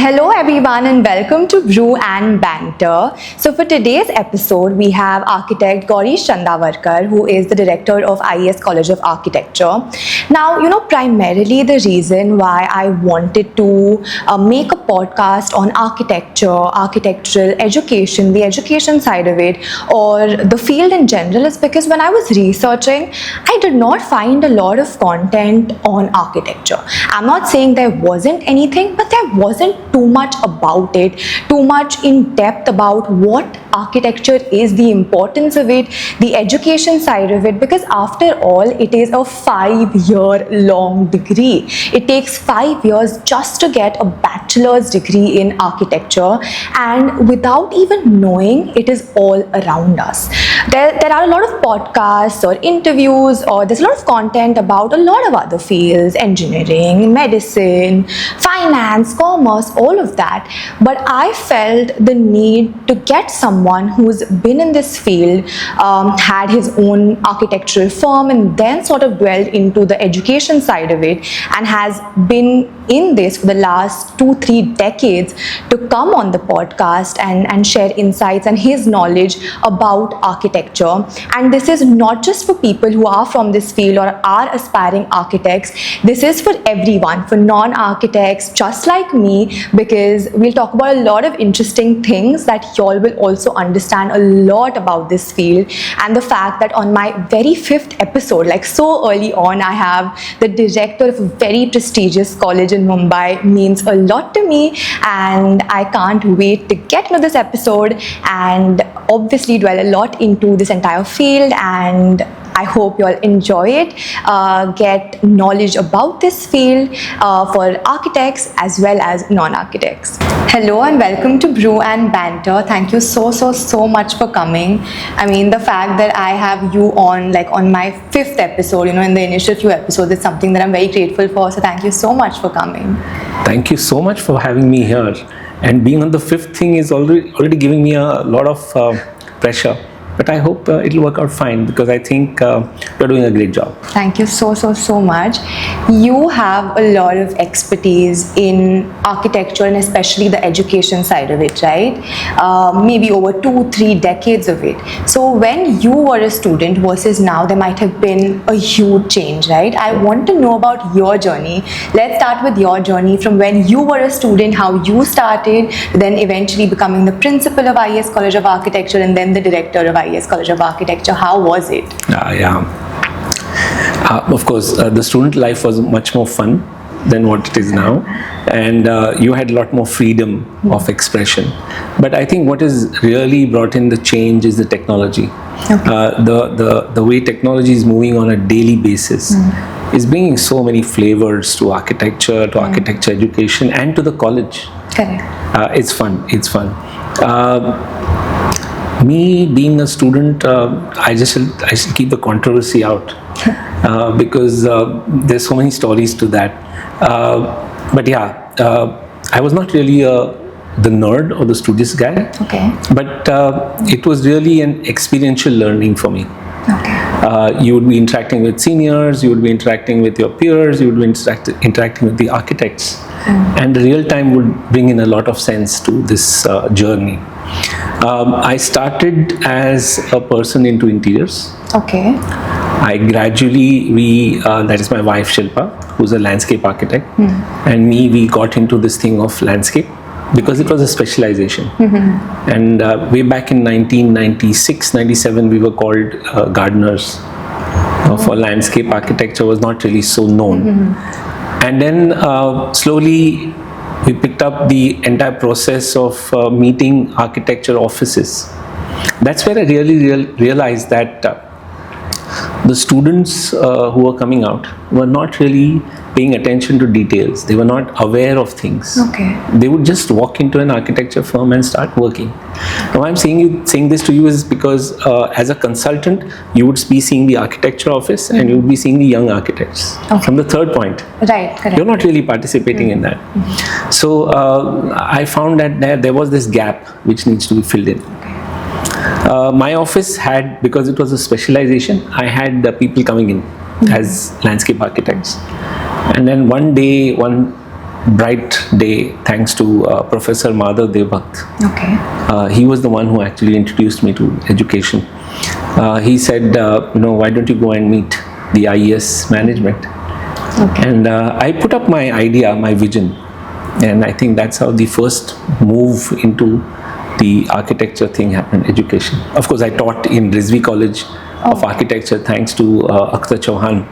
Hello everyone and welcome to Brew and Banter. So for today's episode, we have Architect Gaurish Chandawarkar, who is the director of IES College of Architecture. Now, primarily the reason why I wanted to make a podcast on architecture, architectural education, the education side of it, or the field in general is because when I was researching, I did not find a lot of content on architecture. I'm not saying there wasn't anything, but there wasn't too much about it, too much in depth about what architecture is, the importance of it, the education side of it, because after all, it is a 5-year-long degree. It takes 5 years just to get a bachelor's degree in architecture, and without even knowing, it is all around us. There are a lot of podcasts or interviews, or there's a lot of content about a lot of other fields, engineering, medicine, finance, commerce, all of that. But I felt the need to get someone who's been in this field, had his own architectural firm, and then sort of dwelled into the education side of it, and has been in this for the last 2-3 decades, to come on the podcast and share insights and his knowledge about architecture. And this is not just for people who are from this field or are aspiring architects. This is for everyone, for non-architects just like me, because we'll talk about a lot of interesting things that y'all will also understand a lot about this field. And the fact that on my very 5th episode, like so early on, I have the director of a very prestigious college in Mumbai means a lot to me, and I can't wait to get into this episode and obviously dwell a lot into this entire field. And I hope you all enjoy it, get knowledge about this field for architects as well as non-architects. Hello and welcome to Brew and Banter. Thank you so much for coming. I mean, the fact that I have you on my 5th episode, in the initial few episodes, is something that I'm very grateful for. So thank you so much for coming. Thank you so much for having me here. And being on the 5th thing is already giving me a lot of pressure. But I hope it'll work out fine, because I think you're doing a great job. Thank you so much. You have a lot of expertise in architecture and especially the education side of it, right? Maybe over 2-3 decades of it. So when you were a student versus now, there might have been a huge change, right? I want to know about your journey. Let's start with your journey from when you were a student, how you started, then eventually becoming the principal of IES College of Architecture and then the director of IES College of Architecture. How was it? Of course, the student life was much more fun than what it is now, and you had a lot more freedom of expression. But I think what has really brought in the change is the technology. Okay. The way technology is moving on a daily basis is bringing so many flavors to architecture, to architecture education, and to the college. Correct. It's fun. Me being a student, I should keep the controversy out because there's so many stories to that. But yeah, I was not really the nerd or the studious guy. Okay. But it was really an experiential learning for me. Okay. You would be interacting with seniors, you would be interacting with your peers, you would be interacting with the architects. And the real time would bring in a lot of sense to this journey. I started as a person into interiors. Okay. I gradually, that is my wife Shilpa, who's a landscape architect, and me, we got into this thing of landscape because it was a specialization. And way back in 1996, 97, we were called gardeners. For landscape architecture was not really so known. And then slowly we picked up the entire process of meeting architecture offices. That's where I really realized that the students who were coming out were not really paying attention to details. They were not aware of things. Okay. They would just walk into an architecture firm and start working. Now I'm saying this to you is because as a consultant, you would be seeing the architecture office and you would be seeing the young architects. Okay. From the third point. Right, correct. You're not really participating in that. So I found that there was this gap which needs to be filled in. My office had, because it was a specialization, I had people coming in as landscape architects. And then one day, one bright day thanks to Professor Madhav Devbhakt. Okay. He was the one who actually introduced me to education. He said, why don't you go and meet the IES management? Okay. And I put up my idea, my vision, and I think that's how the first move into the architecture thing happened, education. Of course, I taught in Rizvi College of Architecture thanks to Akhtar Chauhan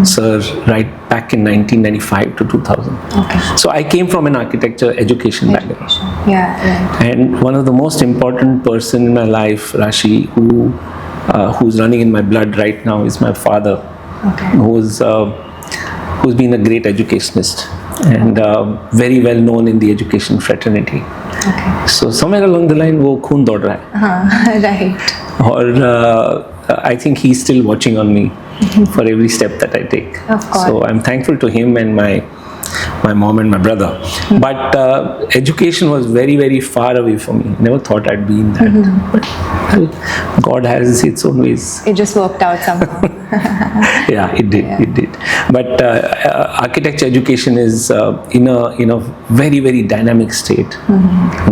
sir, right back in 1995 to 2000. Okay. So I came from an architecture education background. Yeah, right. And one of the most important person in my life, Rashi, who's running in my blood right now, is my father, who's been a great educationist and very well known in the education fraternity. Okay. So somewhere along the line, वो खून दौड़ रहा है. Right. और I think he's still watching on me for every step that I take. Of course. So I'm thankful to him and my mom and my brother. But education was very, very far away from me. Never thought I'd be in that. But well, God has its own ways. It just worked out somehow. Yeah, it did. Yeah. It did. But architecture education is in a very, very dynamic state.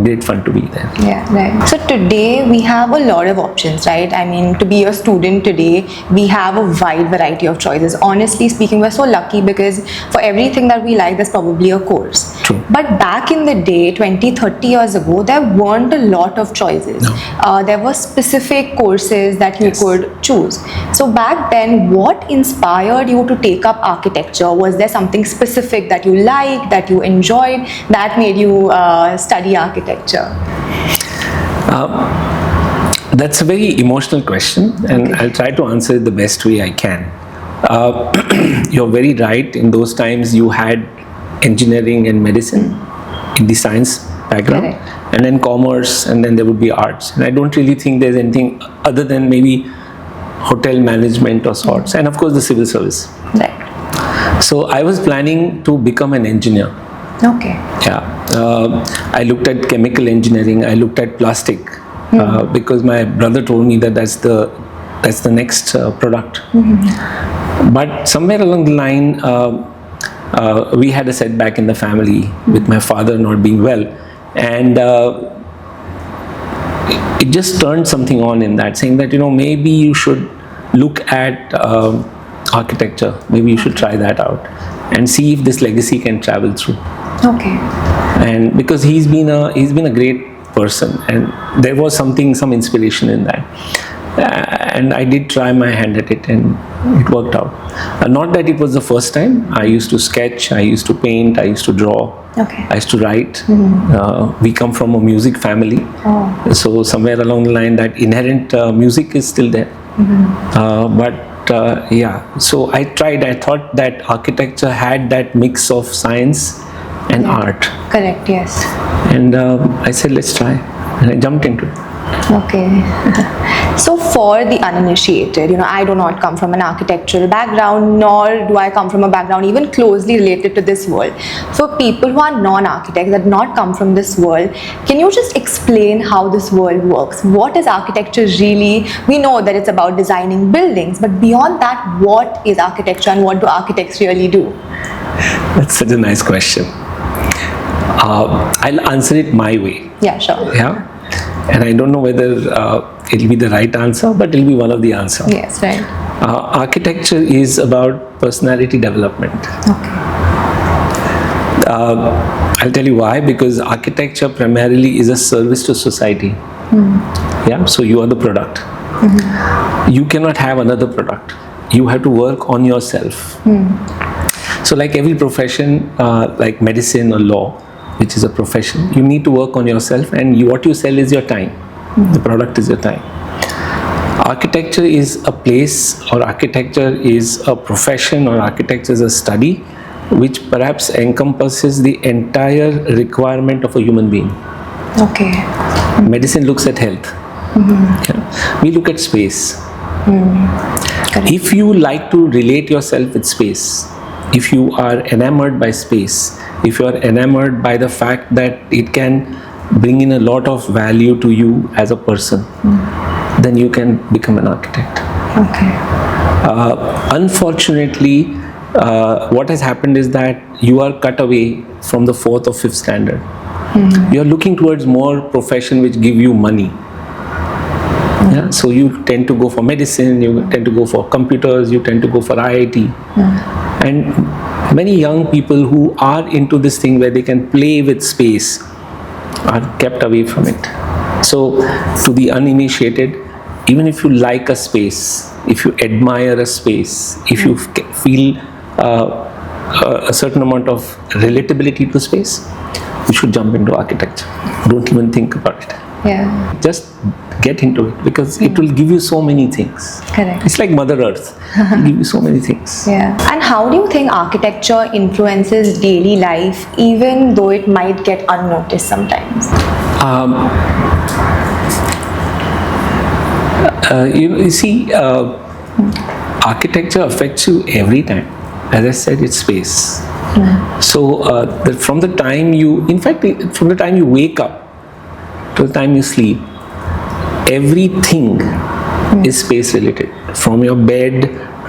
Great fun to be there. Yeah, right. So today we have a lot of options, right? I mean, to be a student today, we have a wide variety of choices. Honestly speaking, we're so lucky because for everything that we like, there's probably a course. True. But back in the day, 20, 30 years ago, there weren't a lot of choices. No. There were specific courses that you Yes. could choose. So back then, what inspired you to take up architecture? Was there something specific that you liked, that you enjoyed, that made you study architecture? That's a very emotional question, and I'll try to answer it the best way I can. You're very right. In those times, you had engineering and medicine in the science background, Correct. and then commerce, and then there would be arts. And I don't really think there's anything other than maybe hotel management or sorts, and of course the civil service. Right. So I was planning to become an engineer. Okay. Yeah, I looked at chemical engineering. I looked at plastic because my brother told me that that's the next product. But somewhere along the line, we had a setback in the family with my father not being well, and it just turned something on in that, saying that maybe you should look at architecture. Maybe you should try that out and see if this legacy can travel through. Okay. And because he's been a great person, and there was some inspiration in that, and I did try my hand at it, and it worked out. Not that it was the first time. I used to sketch, I used to paint, I used to draw, Okay. I used to write. We come from a music family, so somewhere along the line that inherent music is still there. So I tried. I thought that architecture had that mix of science and art, Correct. Yes. and I said, let's try, and I jumped into it. Okay. So for the uninitiated, I do not come from an architectural background, nor do I come from a background even closely related to this world. For people who are non-architects, that not come from this world, can you just explain how this world works? What is architecture really? We know that it's about designing buildings, but beyond that, what is architecture and what do architects really do? That's such a nice question. I'll answer it my way. Yeah, sure. Yeah, and I don't know whether it'll be the right answer, but it'll be one of the answers. Yes, right. Architecture is about personality development. Okay. I'll tell you why. Because architecture primarily is a service to society. Yeah, so you are the product. You cannot have another product. You have to work on yourself. So like every profession, like medicine or law, which is a profession, you need to work on yourself, and what you sell is your time. The product is your time. Architecture is a place, or architecture is a profession, or architecture is a study which perhaps encompasses the entire requirement of a human being. Okay. Medicine looks at health. Yeah. We look at space. Correct. If you like to relate yourself with space, if you are enamored by space, if you are enamored by the fact that it can bring in a lot of value to you as a person, then you can become an architect. Okay. Unfortunately, what has happened is that you are cut away from the 4th or 5th standard. You are looking towards more profession which give you money. Yeah, so you tend to go for medicine, you tend to go for computers, you tend to go for IIT. And many young people who are into this thing where they can play with space are kept away from it. So to the uninitiated, even if you like a space, if you admire a space, if you feel a certain amount of relatability to space, you should jump into architecture. Don't even think about it. Yeah. Just get into it, because it will give you so many things. Correct. It's like Mother Earth. It will give you so many things. Yeah. And how do you think architecture influences daily life, even though it might get unnoticed sometimes? You see, architecture affects you every time. As I said, it's space. So from the time you, in fact, from the time you wake up to the time you sleep, everything is space related. From your bed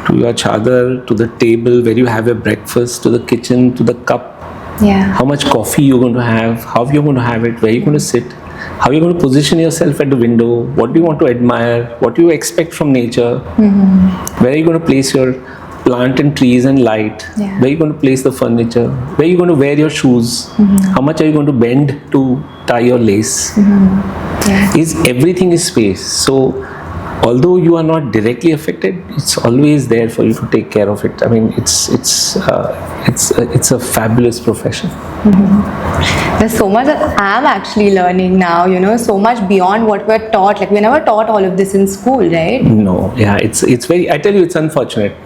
to your chadar, to the table where you have your breakfast, to the kitchen, to the cup. Yeah. How much coffee you're going to have, how you're going to have it, where you're going to sit, how you're going to position yourself at the window, what do you want to admire, what do you expect from nature, where are you going to place your plant and trees and light, Yeah. where are you going to place the furniture, where are you going to wear your shoes, how much are you going to bend to tie your lace. Yeah. Everything is space. So although you are not directly affected, it's always there for you to take care of it. I mean, it's a fabulous profession. There's so much that I'm actually learning now, so much beyond what we're taught. Like, we never taught all of this in school, right? No, yeah, it's very, I tell you, it's unfortunate.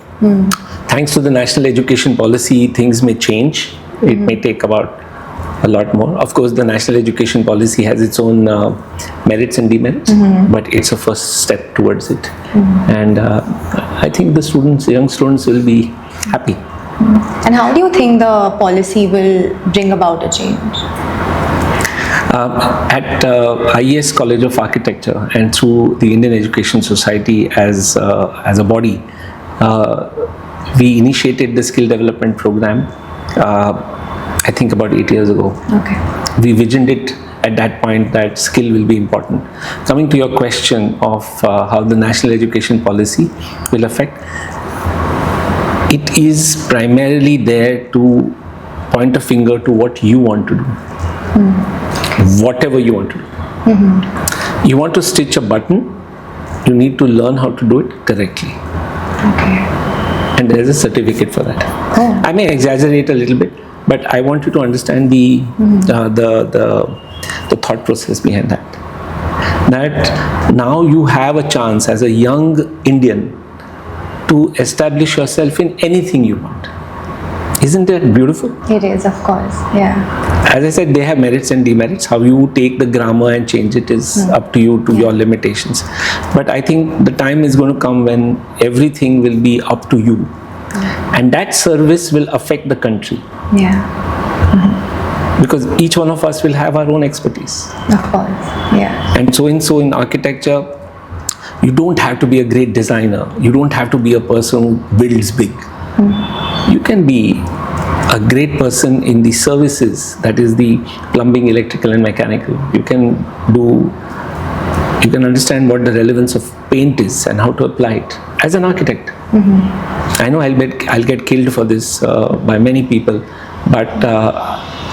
Thanks to the national education policy, things may change. It may take about a lot more. Of course, the national education policy has its own merits and demerits, but it's a first step towards it. And I think the young students will be happy. And how do you think the policy will bring about a change? At IES College of Architecture and through the Indian Education Society as a body, we initiated the skill development program, I think about 8 years ago. Okay. We visioned it at that point that skill will be important. Coming to your question of how the national education policy will affect, it is primarily there to point a finger to what you want to do. Whatever you want to do. You want to stitch a button, you need to learn how to do it correctly. Okay. And there is a certificate for that. I may exaggerate a little bit, but I want you to understand the thought process behind that. That now you have a chance as a young Indian to establish yourself in anything you want. Isn't that beautiful? It is, of course. Yeah. As I said, they have merits and demerits. How you take the grammar and change it is up to you, to your limitations. But I think the time is going to come when everything will be up to you. And that service will affect the country. Yeah. Because each one of us will have our own expertise. Of course. Yeah. And so in architecture, you don't have to be a great designer. You don't have to be a person who builds big. You can be a great person in the services, that is the plumbing, electrical and mechanical. You can understand what the relevance of paint is and how to apply it as an architect. I know I'll get killed for this by many people, but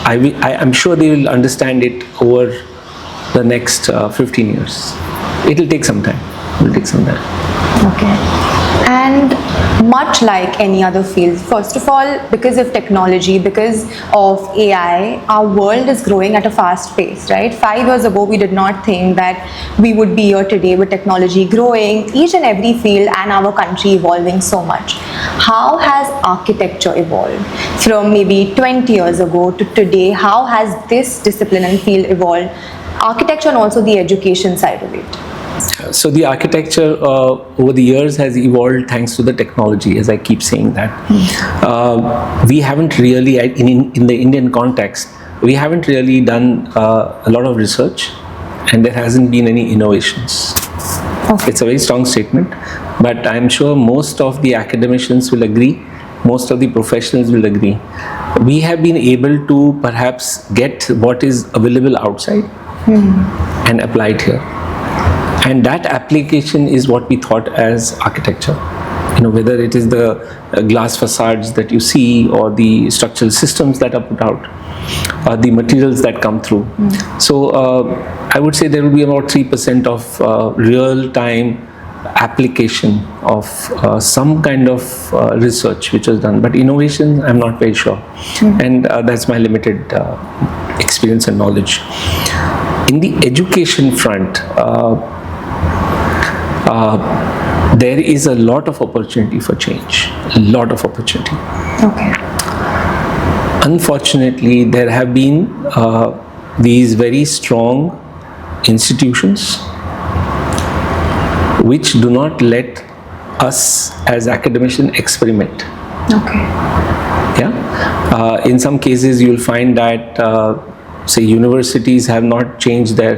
I'm sure they will understand it over the next 15 years. It will take some time. Okay. And much like any other field, first of all, because of technology, because of AI, our world is growing at a fast pace, right? 5 years ago, we did not think that we would be here today with technology growing, each and every field and our country evolving so much. How has architecture evolved from maybe 20 years ago to today? How has this discipline and field evolved? Architecture and also the education side of it. So the architecture over the years has evolved thanks to the technology, as I keep saying that. We haven't really, in the Indian context, we haven't really done a lot of research, and there hasn't been any innovations. Okay. It's a very strong statement, but I'm sure most of the academicians will agree most of the professionals will agree, we have been able to perhaps get what is available outside and apply it here. And that application is what we thought as architecture. Whether it is the glass facades that you see, or the structural systems that are put out, or the materials that come through. So I would say there will be about 3% of real-time application of some kind of research which was done. But innovation, I'm not very sure. And that's my limited experience and knowledge. In the education front, there is a lot of opportunity for change, a lot of opportunity. Okay. Unfortunately, there have been these very strong institutions which do not let us as academicians experiment. Okay. Yeah. In some cases, you'll find that, say, universities have not changed their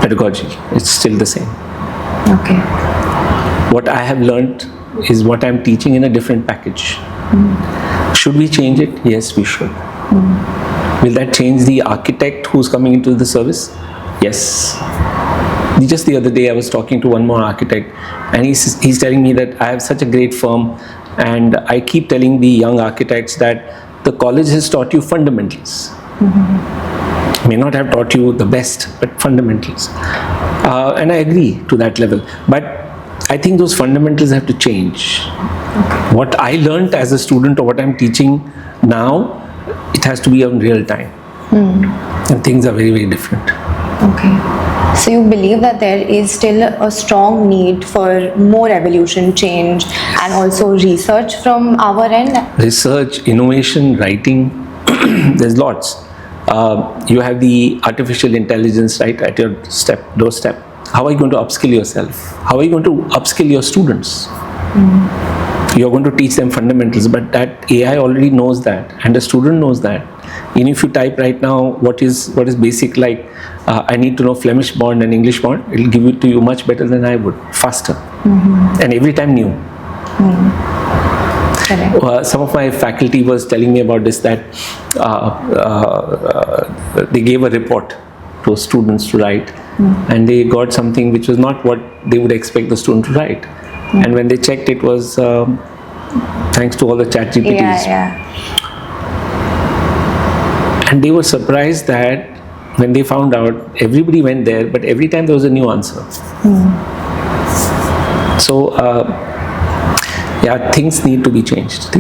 pedagogy. It's still the same. Okay. What I have learned is what I'm teaching in a different package. Should we change it? Yes, we should. Will that change the architect who's coming into the service? Yes. Just the other day I was talking to one more architect, and he's telling me that I have such a great firm, and I keep telling the young architects that the college has taught you fundamentals. May not have taught you the best, but fundamentals. And I agree to that level. But I think those fundamentals have to change. What I learned as a student, or what I'm teaching now, it has to be on real time. And things are very, very different. Okay. So you believe that there is still a strong need for more evolution, change, and also research from our end? Research, innovation, writing, there's lots. You have the artificial intelligence right at your doorstep. How are you going to upskill yourself? How are you going to upskill your students? You're going to teach them fundamentals, but that AI already knows that, and the student knows that. Even if you type right now what is basic, like I need to know Flemish bond and English bond, it'll give it to you much better than I would, faster, and every time new. Some of my faculty was telling me about this, that they gave a report to students to write, and they got something which was not what they would expect the student to write. And when they checked, it was thanks to all the chat GPTs. And they were surprised that when they found out, everybody went there, but every time there was a new answer. So yeah, things need to be changed.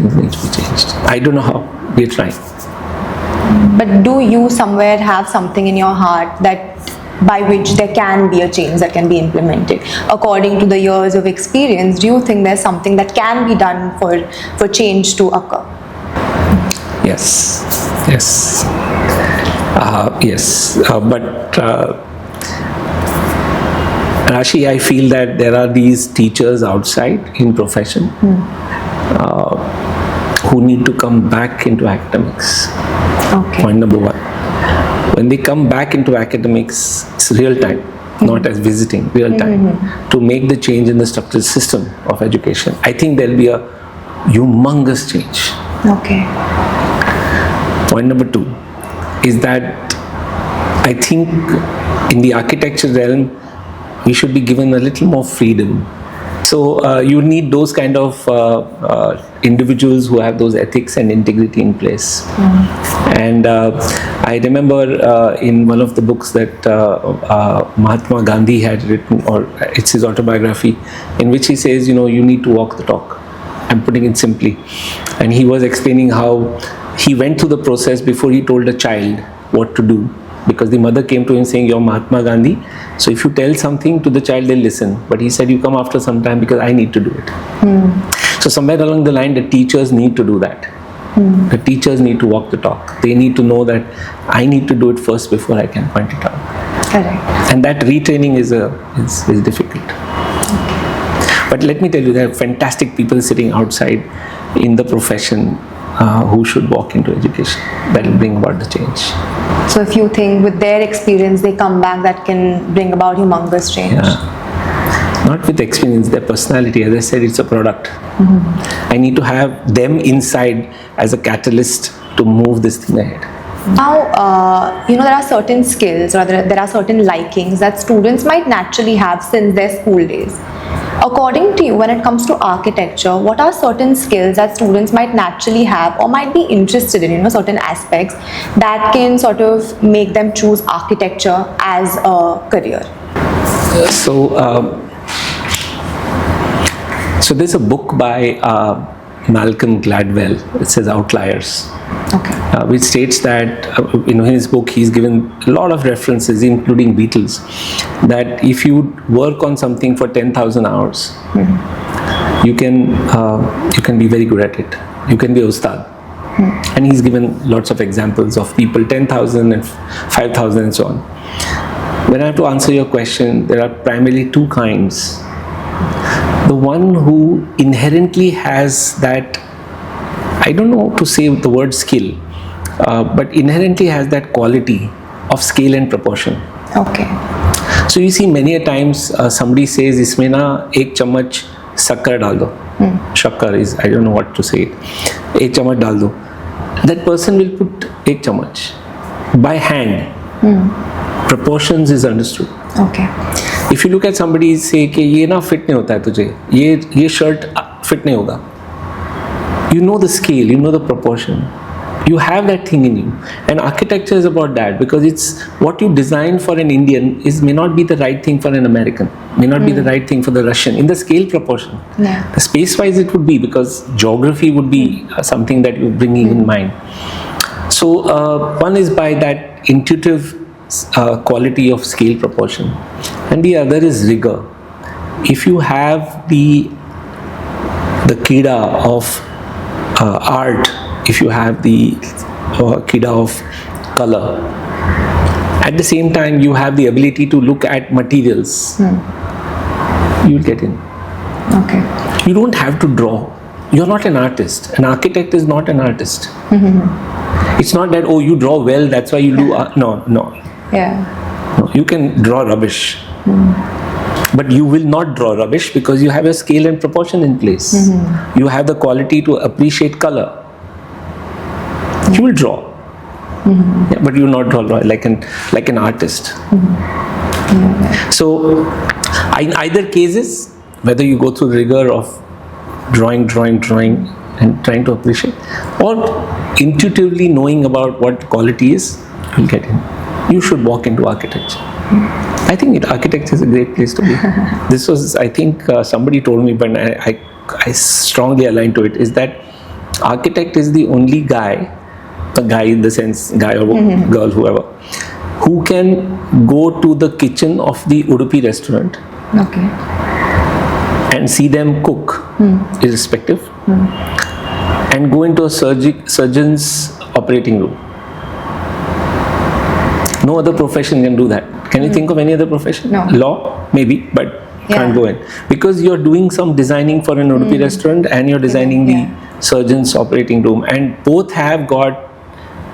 I don't know how. We're trying. But do you somewhere have something in your heart that by which there can be a change that can be implemented? According to the years of experience, do you think there's something that can be done for change to occur? Yes. But Rashi, I feel that there are these teachers outside in profession who need to come back into academics. Okay. Point number one. When they come back into academics, it's real time, not as visiting, real time, to make the change in the structural system of education. I think there'll be a humongous change. Okay. Point number two is that I think in the architecture realm, we should be given a little more freedom. So you need those kind of individuals who have those ethics and integrity in place. And I remember in one of the books that Mahatma Gandhi had written, or it's his autobiography, in which he says, you need to walk the talk. I'm putting it simply. And he was explaining how he went through the process before he told a child what to do. Because the mother came to him saying, you're Mahatma Gandhi, so if you tell something to the child, they'll listen. But he said, you come after some time because I need to do it. So somewhere along the line, the teachers need to do that. The teachers need to walk the talk. They need to know that I need to do it first before I can point it out. Correct. And that retraining is difficult. But let me tell you, there are fantastic people sitting outside in the profession who should walk into education. That will bring about the change. So if you think with their experience they come back, that can bring about humongous change. Yeah. not with experience, their personality. As I said, it's a product. I need to have them inside as a catalyst to move this thing ahead. Now, there are certain skills or there are certain likings that students might naturally have since their school days. According to you, when it comes to architecture, what are certain skills that students might naturally have or might be interested in, certain aspects that can sort of make them choose architecture as a career? So there's a book by Malcolm Gladwell. It says Outliers. Okay. Which states that in his book he's given a lot of references, including Beatles, that if you work on something for 10,000 hours, you can be very good at it. You can be a ustad. And he's given lots of examples of people 10,000 and 5,000 and so on. When I have to answer your question, there are primarily two kinds. The one who inherently has that, I don't know to say the word skill, but inherently has that quality of scale and proportion. Okay. So you see many a times somebody says, "Isme na ek chammach shakkar dal do." Shakkar is, I don't know what to say. Ek chammach dal do. That person will put ek chammach by hand. Proportions is understood. Okay. If you look at somebody say कि ये ना fit नहीं होता है तुझे, ये shirt fit नहीं होगा. You know the scale, you know the proportion. You have that thing in you. And architecture is about that, because it's what you design for an Indian may not be the right thing for an American, may not be the right thing for the Russian in the scale proportion. Yeah. The space wise it would be, because geography would be something that you're bringing in mind. So one is by that intuitive quality of scale proportion, and the other is rigor. If you have the kida of art, if you have the kida of color, at the same time you have the ability to look at materials, you'll get in. Okay. You don't have to draw. You're not an artist. An architect is not an artist. It's not that, oh, you draw well, that's why you do art. No. Yeah. No, you can draw rubbish. But you will not draw rubbish because you have a scale and proportion in place. You have the quality to appreciate color. You will draw. Yeah, but you will not draw like an artist. So in either cases, whether you go through the rigor of drawing and trying to appreciate, or intuitively knowing about what quality is, you'll get in. You should walk into architecture. I think architecture is a great place to be. This was, I think, somebody told me, but I strongly align to it, is that architect is the only guy, a guy in the sense, guy or girl, whoever, who can go to the kitchen of the Udupi restaurant and see them cook, irrespective, and go into a surgeon's operating room. No other profession can do that. Can you think of any other profession? No. Law, maybe, but can't go in. Because you're doing some designing for an Udupi restaurant and you're designing the surgeon's operating room. And both have got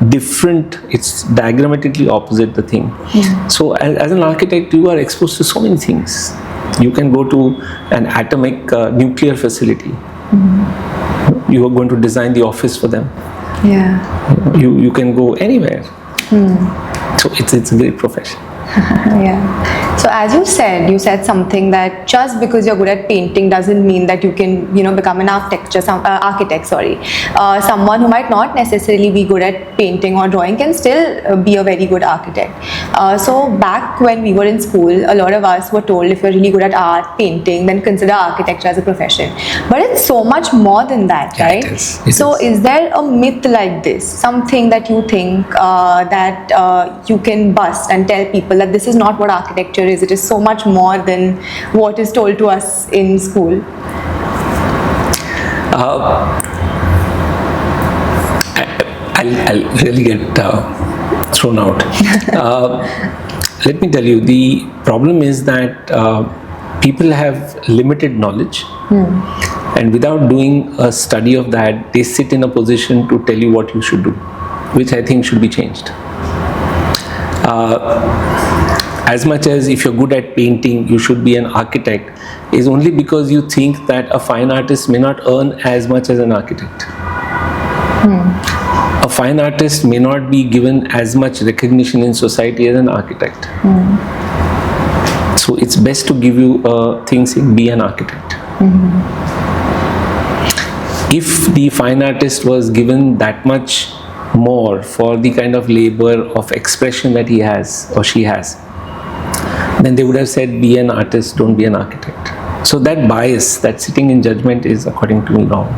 different, it's diagrammatically opposite the thing. So as an architect, you are exposed to so many things. You can go to an atomic nuclear facility. You are going to design the office for them. Yeah. You can go anywhere. So it's a great profession. So as you said something that just because you're good at painting doesn't mean that you can become an architect. Someone who might not necessarily be good at painting or drawing can still be a very good architect. So back when we were in school, a lot of us were told, if you're really good at art, painting, then consider architecture as a profession. But it's so much more than that, right? It is. Is there a myth like this, something that you think that you can bust and tell people that this is not what architecture is, it is so much more than what is told to us in school? I'll really get thrown out. Let me tell you, the problem is that people have limited knowledge, and without doing a study of that, they sit in a position to tell you what you should do, which I think should be changed. as much as if you're good at painting, you should be an architect, is only because you think that a fine artist may not earn as much as an architect. A fine artist may not be given as much recognition in society as an architect. So it's best to give you a thing saying be an architect. If the fine artist was given that much more for the kind of labor of expression that he has or she has, then they would have said be an artist, don't be an architect. So that bias, that sitting in judgment is, according to me, wrong.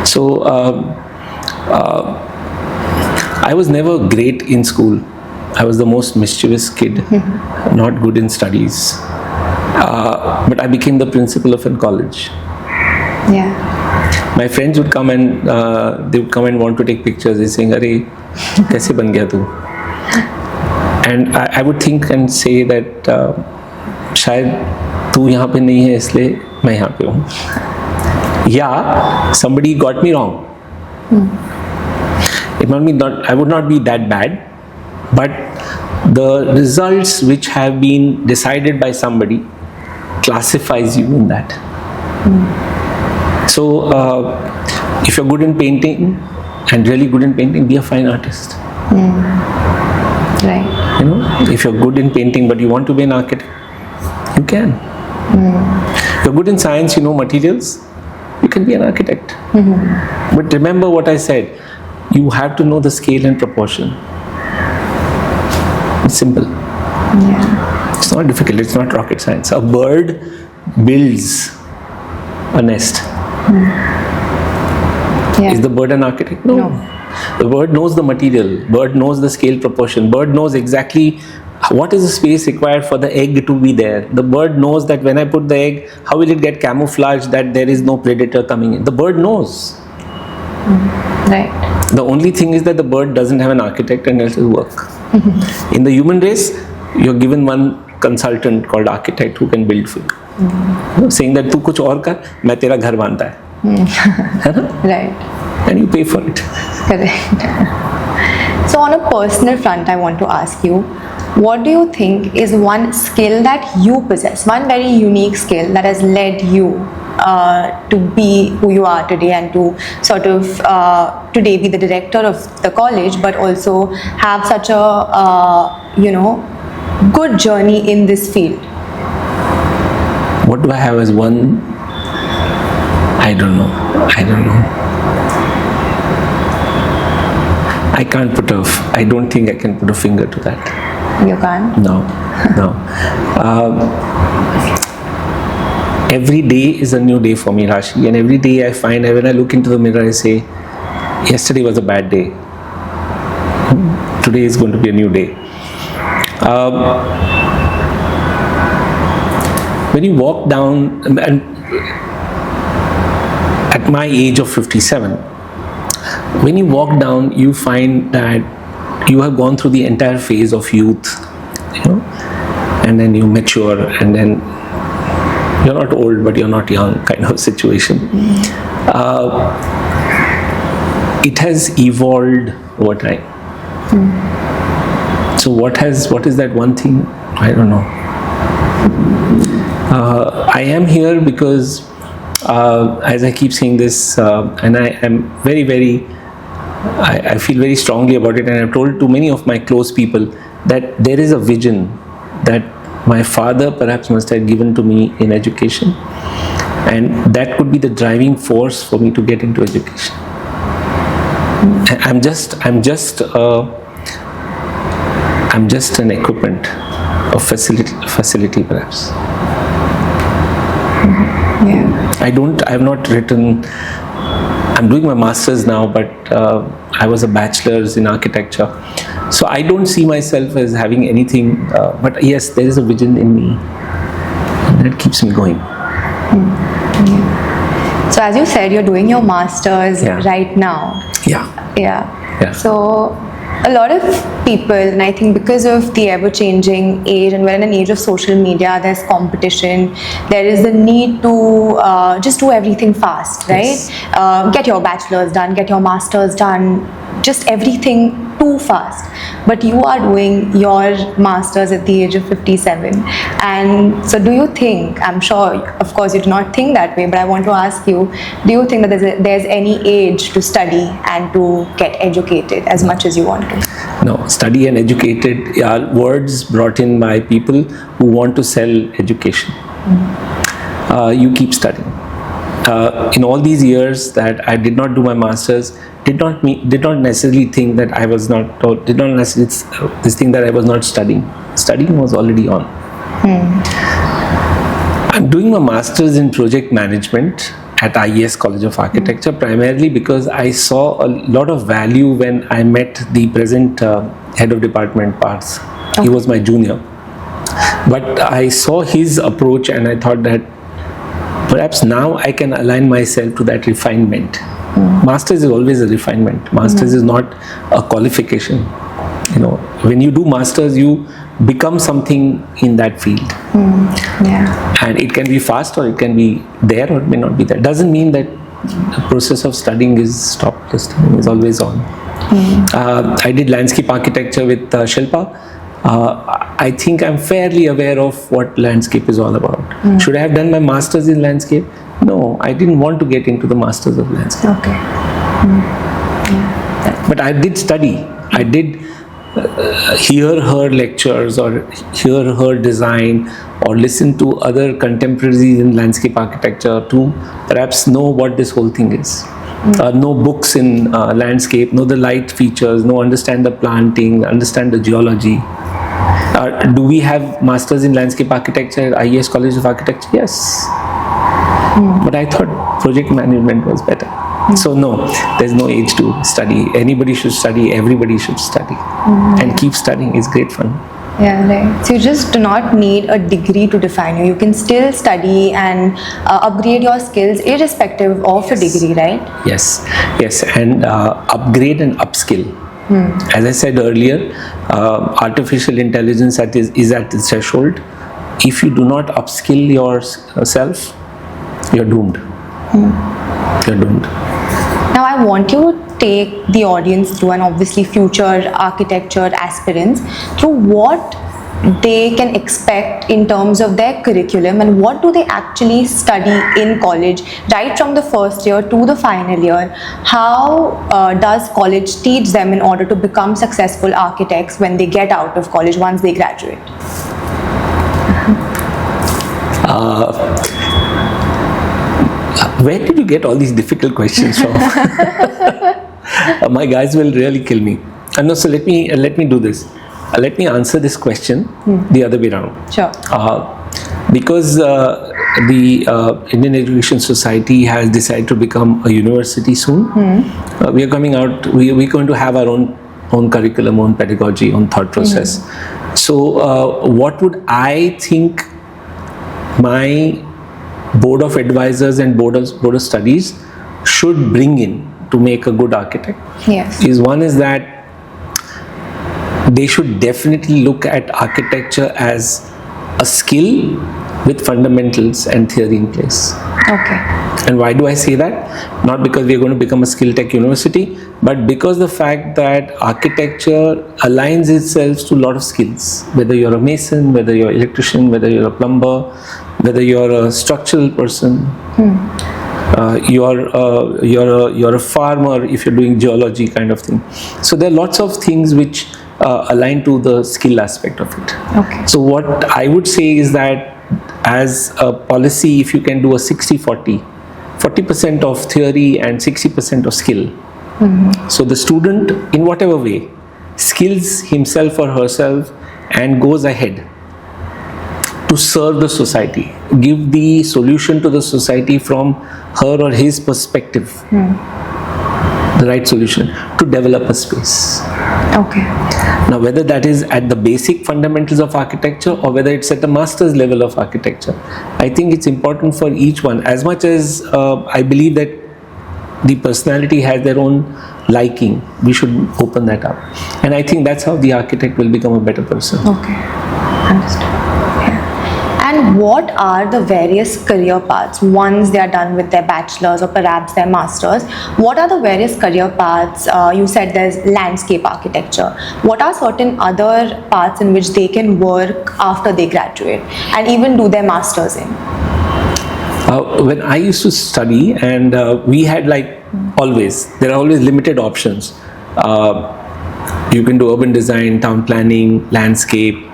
So I was never great in school. I was the most mischievous kid, not good in studies. But I became the principal of a college. Yeah. My friends would come and they would come and want to take pictures. They saying, "Arey, kaise ban gaya tu?" And I would think and say that शायद तू यहाँ पे नहीं है इसलिए मैं यहाँ पे हूँ. Yeah, somebody got me wrong. It might be not. I would not be that bad, but the results which have been decided by somebody classifies you in that. So if you're good in painting and really good in painting, be a fine artist. Right. You know, if you're good in painting but you want to be an architect, you can. If you're good in science, you know materials, you can be an architect. But remember what I said, you have to know the scale and proportion. It's simple. Yeah. It's not difficult, it's not rocket science. A bird builds a nest. Yeah. Is the bird an architect? No. The bird knows the material, bird knows the scale proportion, bird knows exactly what is the space required for the egg to be there. The bird knows that when I put the egg, how will it get camouflaged that there is no predator coming in. The bird knows. Right. The only thing is that the bird doesn't have an architect and else will work. In the human race, you're given one consultant called architect who can build for you. You know, saying that तू कुछ और कर, मैं तेरा घर बांधता है. है ना? Right. And you pay for it. Correct. So on a personal front, I want to ask you, what do you think is one skill that you possess, one very unique skill that has led you to be who you are today and to sort of today be the director of the college, but also have such a good journey in this field? What do I have as one? I don't know. I can't I don't think I can put a finger to that. You can't? No. Every day is a new day for me, Rashi, and every day I find, when I look into the mirror, I say, yesterday was a bad day. Today is going to be a new day. When you walk down, and at my age of 57, when you walk down, you find that you have gone through the entire phase of youth, you know, and then you mature, and then you're not old but you're not young kind of situation. It has evolved over time. So what is that one thing? I don't know. I am here because as I keep saying this, and I am I feel very strongly about it, and I've told to many of my close people that there is a vision that my father perhaps must have given to me in education, and that could be the driving force for me to get into education. I'm just an equipment, a facility perhaps. Yeah. I've not written. I'm doing my master's now, but I was a bachelor's in architecture. So I don't see myself as having anything, but yes, there is a vision in me, and that keeps me going. Yeah. So as you said, you're doing your master's right now. Yeah. So a lot of people, and I think because of the ever-changing age, and we're in an age of social media, there's competition, there is the need to just do everything fast, right? Yes. Get your bachelor's done, get your master's done, just everything too fast. But you are doing your masters at the age of 57. And so do you think, I'm sure, of course, you do not think that way, but I want to ask you, do you think that there's any age to study and to get educated as much as you want to? No, study and educated are words brought in by people who want to sell education. You keep studying. In all these years that I did not do my masters, did not necessarily think that I was not, or did not necessarily this thing that I was not studying. Studying was already on. I'm doing my masters in project management at IES College of Architecture primarily because I saw a lot of value when I met the present head of department Parth. He was my junior. But I saw his approach and I thought that perhaps now I can align myself to that refinement. Masters is always a refinement. Masters is not a qualification. You know, when you do masters, you become something in that field. And it can be fast or it can be there or it may not be there. Doesn't mean that the process of studying is stopped. The studying is always on. I did landscape architecture with Shilpa. I think I'm fairly aware of what landscape is all about. Should I have done my masters in landscape? No, I didn't want to get into the masters of landscape. But I did study. I did hear her lectures or hear her design or listen to other contemporaries in landscape architecture to perhaps know what this whole thing is. Know books in landscape, know the light features, understand the planting, understand the geology. Do we have masters in landscape architecture at IES College of Architecture? Yes. But I thought project management was better. So no, there's no age to study. Anybody should study, everybody should study. And keep studying, it's great fun. Yeah, right. So you just do not need a degree to define you. You can still study and upgrade your skills irrespective of a degree, right? Yes, and upgrade and upskill. As I said earlier, artificial intelligence is at the threshold. If you do not upskill yourself, you're doomed. You're doomed. Now I want you to take the audience through, and obviously future architecture aspirants, through what they can expect in terms of their curriculum and what do they actually study in college, right from the first year to the final year. How does college teach them in order to become successful architects when they get out of college, once they graduate? Where did you get all these difficult questions from? My guys will really kill me. No, so let me do this. Let me answer this question the other way around. Sure. Because the Indian Education Society has decided to become a university soon. We are coming out. We're going to have our own curriculum, own pedagogy, own thought process. So, what would I think my board of advisors and board of studies should bring in to make a good architect? Yes. One is that they should definitely look at architecture as a skill with fundamentals and theory in place. Okay. And why do I say that? Not because we are going to become a skill tech university, but because the fact that architecture aligns itself to a lot of skills. Whether you're a mason, whether you're an electrician, whether you're a plumber, whether you're a structural person, you're a farmer if you're doing geology kind of thing. So there are lots of things which align to the skill aspect of it. Okay. So what I would say is that as a policy, if you can do a 60-40, 40% of theory and 60% of skill. So the student, in whatever way, skills himself or herself and goes ahead to serve the society, give the solution to the society from her or his perspective, the right solution to develop a space. Okay. Now, whether that is at the basic fundamentals of architecture or whether it's at the master's level of architecture, I think it's important for each one. As much as I believe that the personality has their own liking, we should open that up. And I think that's how the architect will become a better person. Okay. Understood. Yeah. And what are the various career paths once they are done with their bachelor's or perhaps their master's? What are the various career paths? You said there's landscape architecture. What are certain other paths in which they can work after they graduate and even do their master's in? When I used to study, and we had there are always limited options. You can do urban design, town planning, landscape,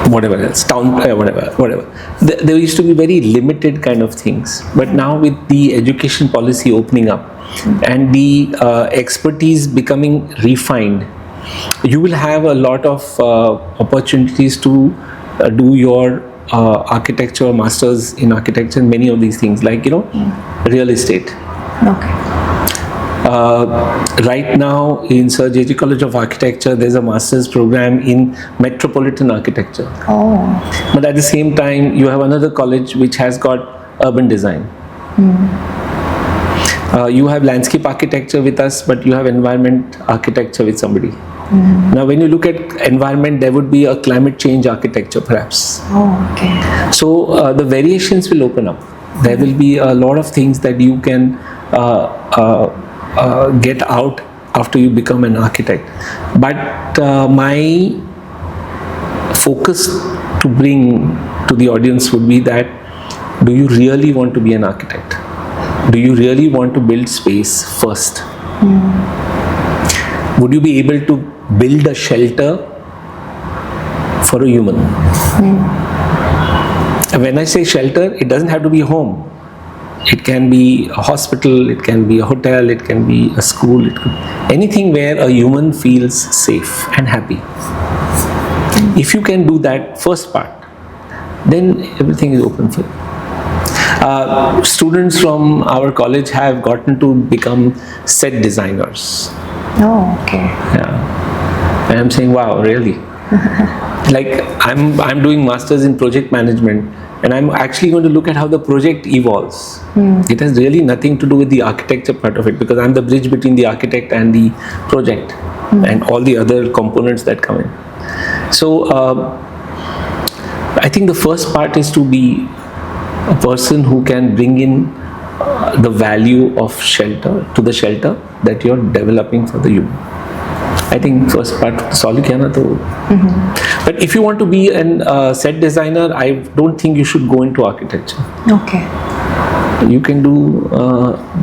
whatever else, whatever. There used to be very limited kind of things. But now with the education policy opening up and the expertise becoming refined, you will have a lot of opportunities to do your architecture, masters in architecture, and many of these things, real estate. Okay. Right now in Sir J.J. College of Architecture, there's a master's program in metropolitan architecture. Oh. But at the same time, you have another college which has got urban design. You have landscape architecture with us, but you have environment architecture with somebody. Now, when you look at environment, there would be a climate change architecture, perhaps. Oh, okay. So the variations will open up. There will be a lot of things that you can get out after you become an architect. But my focus to bring to the audience would be that, do you really want to be an architect? Do you really want to build space first? Would you be able to build a shelter for a human? When I say shelter, it doesn't have to be a home. It can be a hospital, it can be a hotel, it can be a school, anything where a human feels safe and happy. If you can do that first part, then everything is open for you. Students from our college have gotten to become set designers. Oh, okay. Yeah. And I'm saying, wow, really? I'm doing masters in project management, and I'm actually going to look at how the project evolves. It has really nothing to do with the architecture part of it, because I'm the bridge between the architect and the project and all the other components that come in. So I think the first part is to be a person who can bring in the value of shelter to the shelter that you're developing for the human. I think first part solve kiya na to. But if you want to be a set designer, I don't think you should go into architecture. Okay. You can do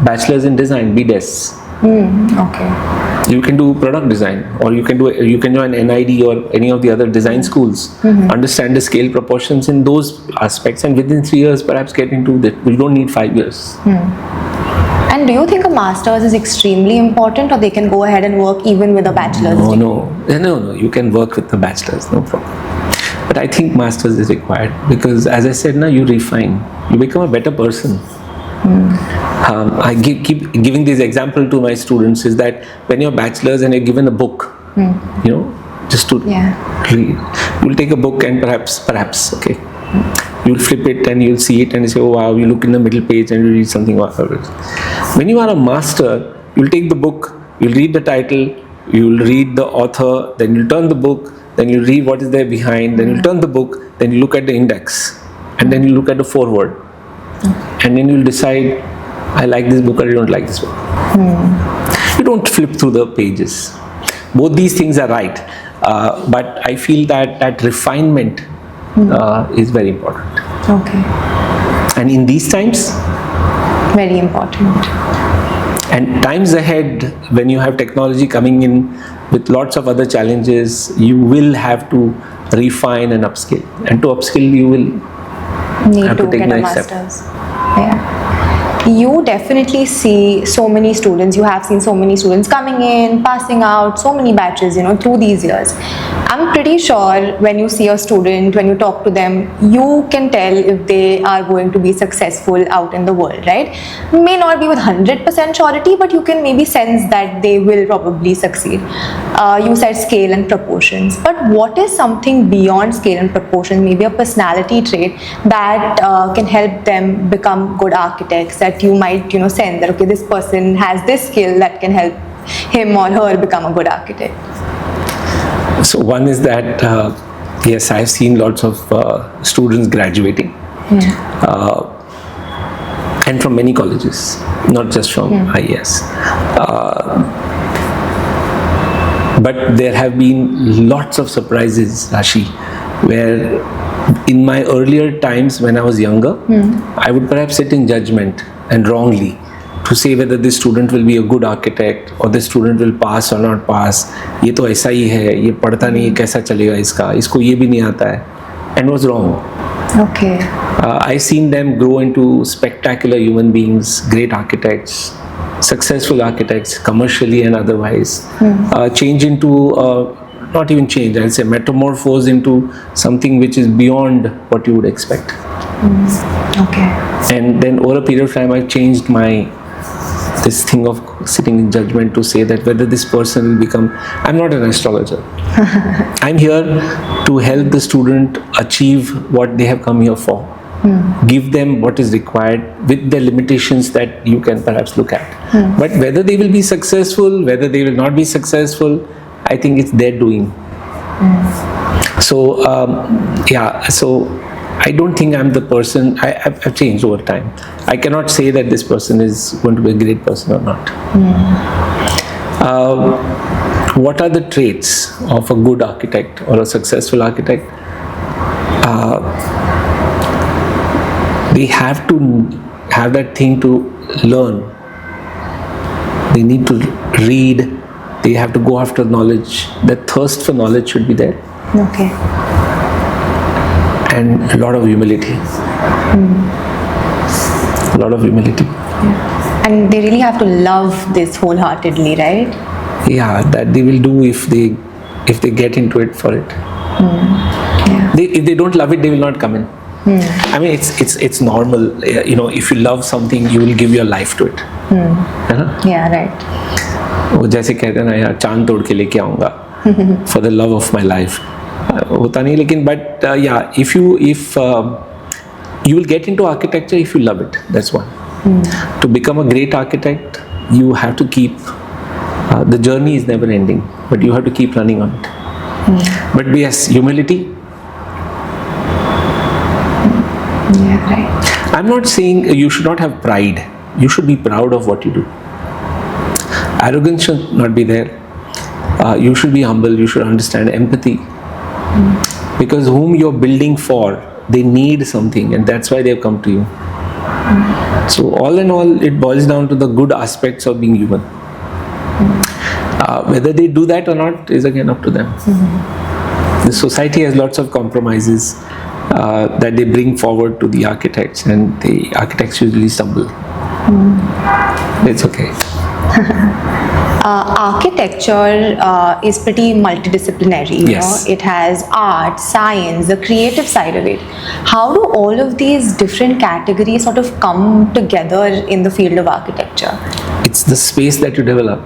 bachelor's in design, BDes. Okay. You can do product design, or you can join NID or any of the other design schools. Understand the scale proportions in those aspects, and within 3 years perhaps get into that. You don't need 5 years. And do you think a master's is extremely important, or they can go ahead and work even with a bachelor's degree? No. You can work with the bachelor's, no problem. But I think master's is required, because as I said, now you refine, you become a better person. I keep giving this example to my students, is that when you're bachelor's and you're given a book, just to read, you'll take a book and perhaps, okay, you'll flip it and you'll see it and you say, oh wow, you look in the middle page and you read something. When you are a master, you'll take the book, you'll read the title, you'll read the author, then you'll turn the book, then you'll read what is there behind, then you'll turn the book, then you look at the index, and then you look at the foreword, and then you'll decide, I like this book or I don't like this book. You don't flip through the pages. Both these things are right, but I feel that refinement is very important. Okay. And in these times, very important. And times ahead, when you have technology coming in with lots of other challenges, you will have to refine and upskill. And to upskill, you will need have to take get a next master's. step. Yeah. You definitely see so many students, you have seen so many students coming in, passing out, so many batches, through these years. I'm pretty sure when you see a student, when you talk to them, you can tell if they are going to be successful out in the world, right? May not be with 100% surety, but you can maybe sense that they will probably succeed. You said scale and proportions, but what is something beyond scale and proportion, maybe a personality trait that can help them become good architects, that you might sense that, okay, this person has this skill that can help him or her become a good architect? So one is that Yes, I've seen lots of students graduating, and from many colleges, not just from IES. But there have been lots of surprises, Rashi, where in my earlier times when I was younger, I would perhaps sit in judgment, and wrongly, to say whether this student will be a good architect or this student will pass or not pass. ये तो ऐसा ही है, ये पढ़ता नहीं है, कैसा चलेगा इसका, इसको ये भी नहीं आता है, and was wrong. Okay. I've seen them grow into spectacular human beings, great architects, successful architects, commercially and otherwise. Change into, not even change, I'll say metamorphose into something which is beyond what you would expect. Okay. And then over a period of time, I've changed this thing of sitting in judgment to say that whether this person will become, I'm not an astrologer. I'm here to help the student achieve what they have come here for. Give them what is required with the limitations that you can perhaps look at. But whether they will be successful, whether they will not be successful, I think it's their doing. So, so I don't think I'm the person. I've changed over time. I cannot say that this person is going to be a great person or not. What are the traits of a good architect or a successful architect? They have to have that thing to learn. They need to read. They have to go after knowledge. The thirst for knowledge should be there. Okay. And a lot of humility. A lot of humility. Yeah. And they really have to love this wholeheartedly, right? Yeah, that they will do if they get into it for it. Yeah. If they don't love it, they will not come in. I mean, it's normal. You know, if you love something, you will give your life to it. Yeah, right. वो जैसे कहते हैं ना यार चांद तोड़ के लेके आऊँगा for the love of my life. होता नहीं लेकिन but yeah, if you will get into architecture if you love it. That's one. To become a great architect, you have to keep the journey is never ending, but you have to keep running on it. But yes, humility. Yeah, right. I'm not saying you should not have pride. You should be proud of what you do. Arrogance should not be there. You should be humble. You should understand empathy. Because whom you're building for, they need something, and that's why they've come to you. So all in all, it boils down to the good aspects of being human. Whether they do that or not is again up to them. The society has lots of compromises that they bring forward to the architects, and the architects usually stumble. It's okay. Architecture is pretty multidisciplinary. You Yes. know? It has art, science, the creative side of it. How do all of these different categories sort of come together in the field of architecture? It's the space that you develop.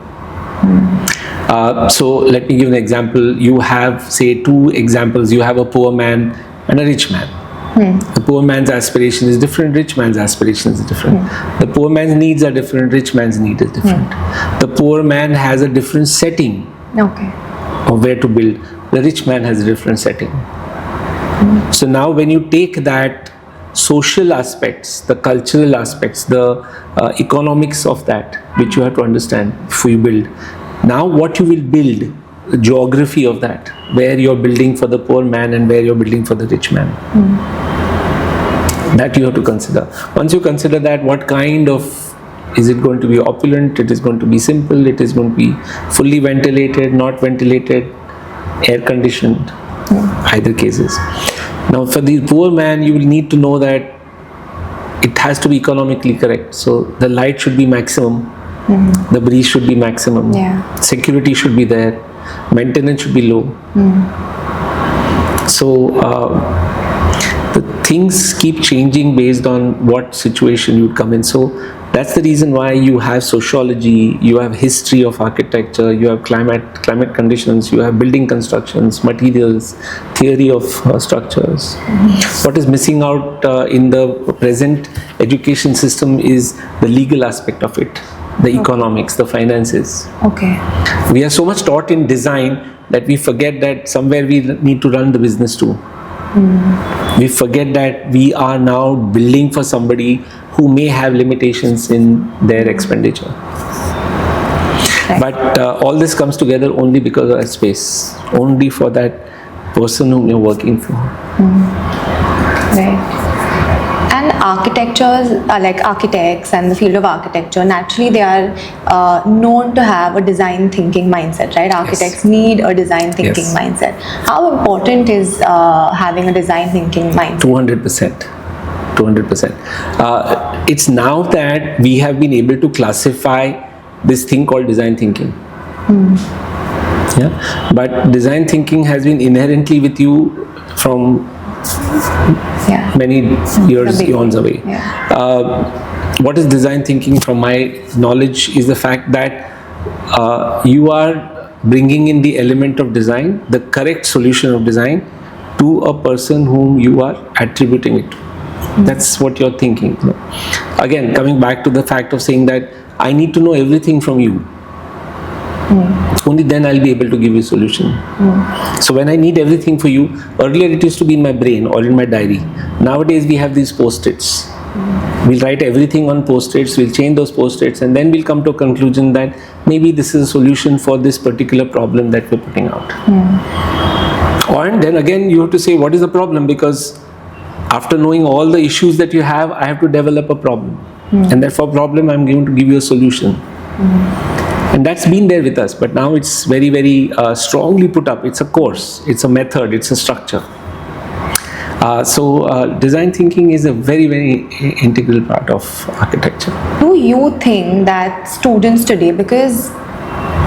So let me give an example. You have, say, two examples. You have a poor man and a rich man. The poor man's aspiration is different, rich man's aspiration is different. The poor man's needs are different, rich man's need is different. The poor man has a different setting Okay. of where to build. The rich man has a different setting. So now when you take that social aspects, the cultural aspects, the economics of that, which you have to understand before you build. Now what you will build, the geography of that, where you're building for the poor man and where you're building for the rich man. That you have to consider. Once you consider that, what kind of, is it going to be opulent, it is going to be simple, it is going to be fully ventilated, not ventilated, air conditioned, either cases. Now for the poor man, you will need to know that it has to be economically correct. So the light should be maximum, the breeze should be maximum, security should be there, maintenance should be low. So the things keep changing based on what situation you come in. So that's the reason why you have sociology, you have history of architecture, you have climate conditions, you have building constructions, materials, theory of structures. What is missing out in the present education system is the legal aspect of it, the economics, the finances. Okay. We are so much taught in design, that we forget that somewhere we need to run the business too. We forget that we are now building for somebody who may have limitations in their expenditure. Right. But all this comes together only because of that space, only for that person whom you're working for. Right. And architectures, like architects and the field of architecture, naturally they are known to have a design thinking mindset, right? Architects need a design thinking Yes. mindset. How important is having a design thinking mindset? 200%. 200%. It's now that we have been able to classify this thing called design thinking. Yeah, but design thinking has been inherently with you from Yeah. many years, From eons away. Yeah. What is design thinking, from my knowledge, is the fact that you are bringing in the element of design, the correct solution of design, to a person whom you are attributing it to. That's what you're thinking. Again, coming back to the fact of saying that I need to know everything from you. Only then I'll be able to give you a solution. So when I need everything for you, earlier it used to be in my brain or in my diary. Nowadays we have these post-its. We'll write everything on post-its, we'll change those post-its, and then we'll come to a conclusion that maybe this is a solution for this particular problem that we're putting out. And then again you have to say, what is the problem? Because after knowing all the issues that you have, I have to develop a problem. And therefore problem, I'm going to give you a solution. And that's been there with us, but now it's very, very strongly put up. It's a course, it's a method, it's a structure. So design thinking is a very, very integral part of architecture. Do you think that students today, because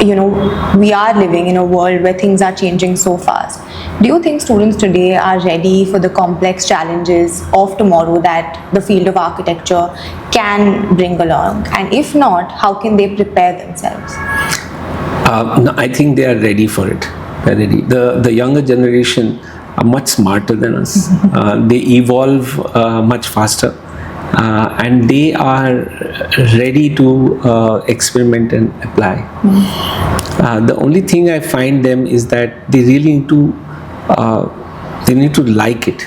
we are living in a world where things are changing so fast, do you think students today are ready for the complex challenges of tomorrow that the field of architecture can bring along? And if not, how can they prepare themselves? No, I think they are ready for it. They're ready. The younger generation are much smarter than us. They evolve much faster. And they are ready to experiment and apply. The only thing I find them is that they really need to like it.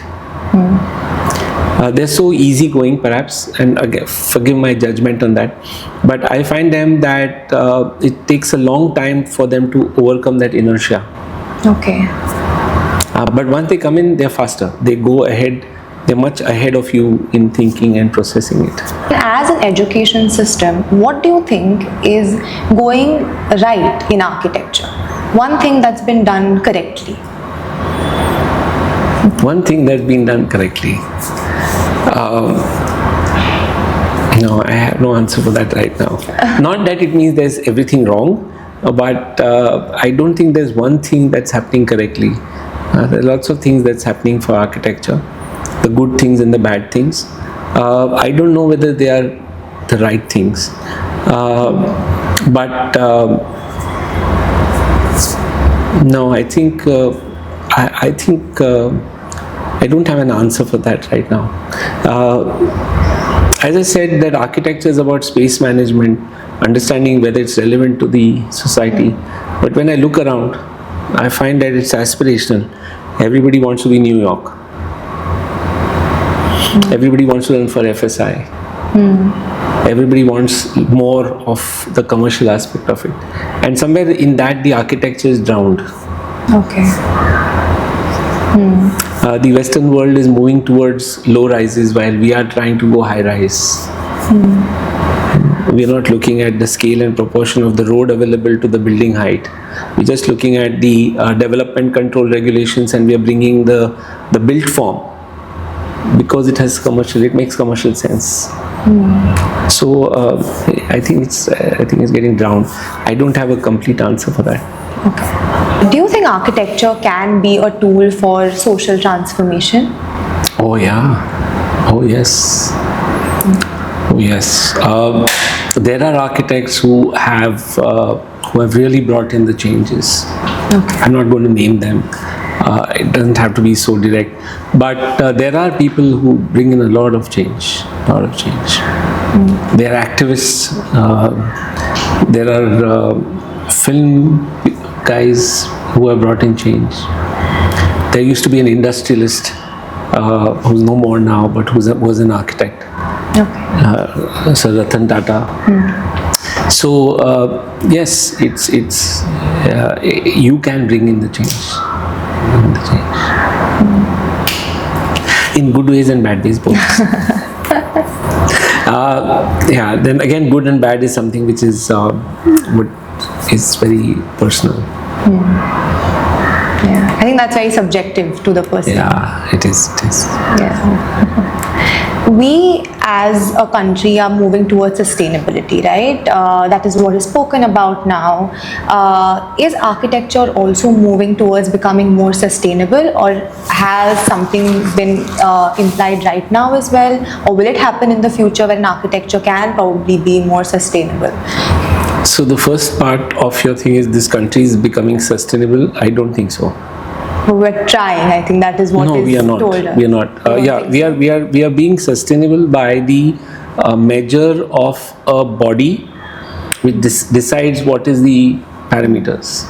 They're so easygoing, perhaps, and again, forgive my judgment on that, but I find them that it takes a long time for them to overcome that inertia. Okay. But once they come in, they're faster. They go ahead. They're much ahead of you in thinking and processing it. As an education system, what do you think is going right in architecture? One thing that's been done correctly. One thing that's been done correctly. No, I have no answer for that right now. Not that it means there's everything wrong, but I don't think there's one thing that's happening correctly. There are lots of things that's happening for architecture, the good things and the bad things. I don't know whether they are the right things, but no, I think I don't have an answer for that right now. As I said, that architecture is about space management, understanding whether it's relevant to the society. But when I look around, I find that it's aspirational. Everybody wants to be New York. Everybody wants to run for FSI. Everybody wants more of the commercial aspect of it. And somewhere in that, the architecture is drowned. Okay. The Western world is moving towards low rises while we are trying to go high rise. We are not looking at the scale and proportion of the road available to the building height. We're just looking at the development control regulations, and we are bringing the built form because it makes commercial sense. So I think it's getting drowned. I don't have a complete answer for that. Okay. Do you think architecture can be a tool for social transformation? Oh yeah. Oh yes. Oh yes. There are architects who have really brought in the changes. Okay. I'm not going to name them. It doesn't have to be so direct, but there are people who bring in a lot of change. They are activists. There are film guys, who have brought in change. There used to be an industrialist who's no more now, but was an architect. Okay. Sir Ratan Tata. So yes, it's you can bring in the change. In good ways and bad ways, both. Yeah. Then again, good and bad is something which is very personal. Yeah, I think that's very subjective to the person. Yeah, it is. It is. Yeah. We as a country are moving towards sustainability, right? That is what is spoken about now. Is architecture also moving towards becoming more sustainable, or has something been implied right now as well? Or will it happen in the future when architecture can probably be more sustainable? So the first part of your thing is this country is becoming sustainable. I don't think so. We're trying. I think that is what No, is we are not. told us. We are not. We are being sustainable by the measure of a body which decides what is the parameters.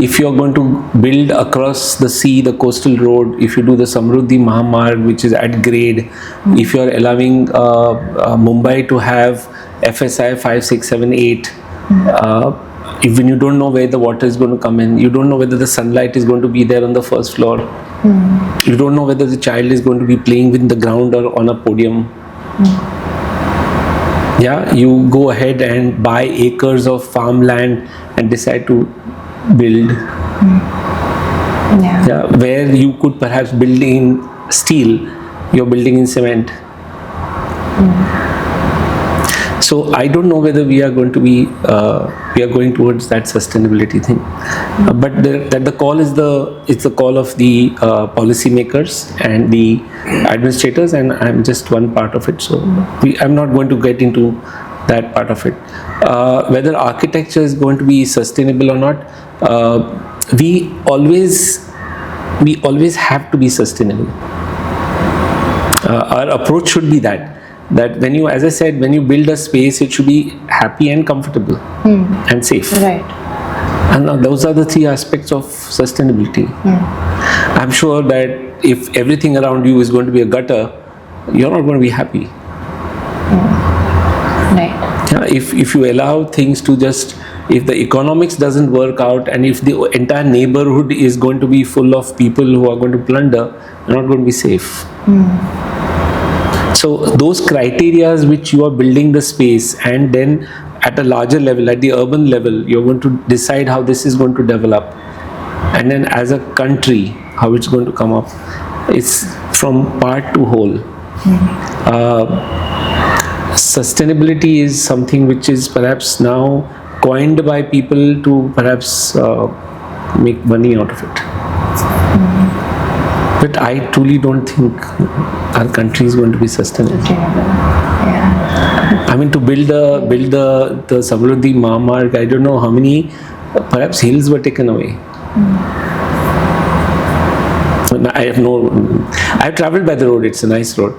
If you are going to build across the sea, the coastal road, if you do the Samruddhi Mahamarg, which is at grade, if you are allowing Mumbai to have FSI 5, 6, 7, 8, even you don't know where the water is going to come in, you don't know whether the sunlight is going to be there on the first floor, you don't know whether the child is going to be playing with the ground or on a podium. Yeah, you go ahead and buy acres of farmland and decide to build. Yeah, where you could perhaps build in steel, you're building in cement. So I don't know whether we are going to be we are going towards that sustainability thing, but the call is it's the call of the policymakers and the administrators, and I'm just one part of it. So I'm not going to get into that part of it. Whether architecture is going to be sustainable or not, we always have to be sustainable. Our approach should be that when you, as I said, when you build a space, it should be happy and comfortable and safe. Right. And those are the three aspects of sustainability. I'm sure that if everything around you is going to be a gutter, you're not going to be happy. Right. Yeah, if you allow things to just, if the economics doesn't work out, and if the entire neighborhood is going to be full of people who are going to plunder, you're not going to be safe. So those criterias which you are building the space, and then at a larger level, at the urban level, you're going to decide how this is going to develop, and then as a country how it's going to come up. It's from part to whole. Sustainability is something which is perhaps now coined by people to perhaps make money out of it. But I truly don't think our country is going to be sustainable. Yeah. I mean, to build the Samruddhi Mahamarg, I don't know how many, perhaps hills were taken away. I've traveled by the road, it's a nice road.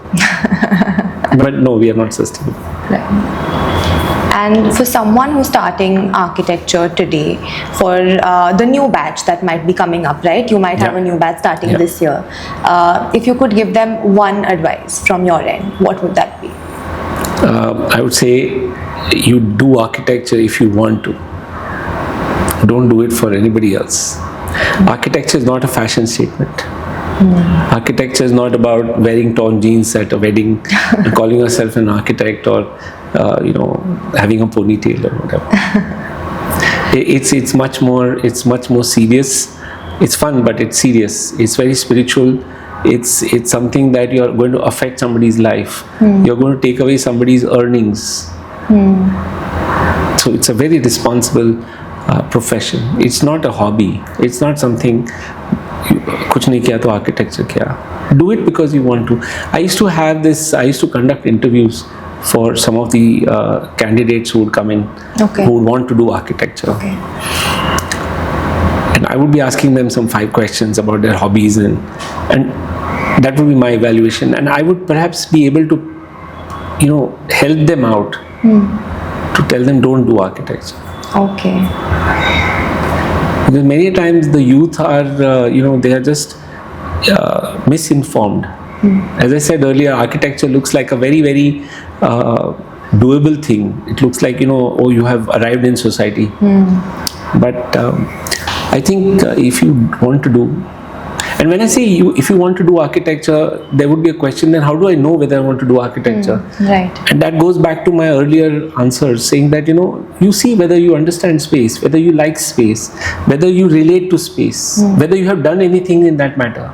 But no, we are not sustainable. Right. And for someone who's starting architecture today, for the new batch that might be coming up, right? You might have a new batch starting this year. If you could give them one advice from your end, what would that be? I would say you do architecture if you want to. Don't do it for anybody else. Architecture is not a fashion statement. Architecture is not about wearing torn jeans at a wedding and calling yourself an architect, or having a ponytail or whatever. It's much more serious. It's fun, but it's serious. It's very spiritual. It's something that you're going to affect somebody's life. You're going to take away somebody's earnings. So it's a very responsible profession. It's not a hobby. It's not something कुछ नहीं किया तो architecture किया. Do it because you want to. I used to conduct interviews for some of the candidates who would come in, who would want to do architecture. And I would be asking them some 5 questions about their hobbies, and that would be my evaluation. And I would perhaps be able to, help them out to tell them don't do architecture. Because many times the youth are, they are just misinformed. As I said earlier, architecture looks like a very, very doable thing. It looks like, oh, you have arrived in society. But I think if you want to do, and when I say if you want to do architecture, there would be a question, then how do I know whether I want to do architecture? Right. And that goes back to my earlier answers, saying that, you see whether you understand space, whether you like space, whether you relate to space, whether you have done anything in that matter.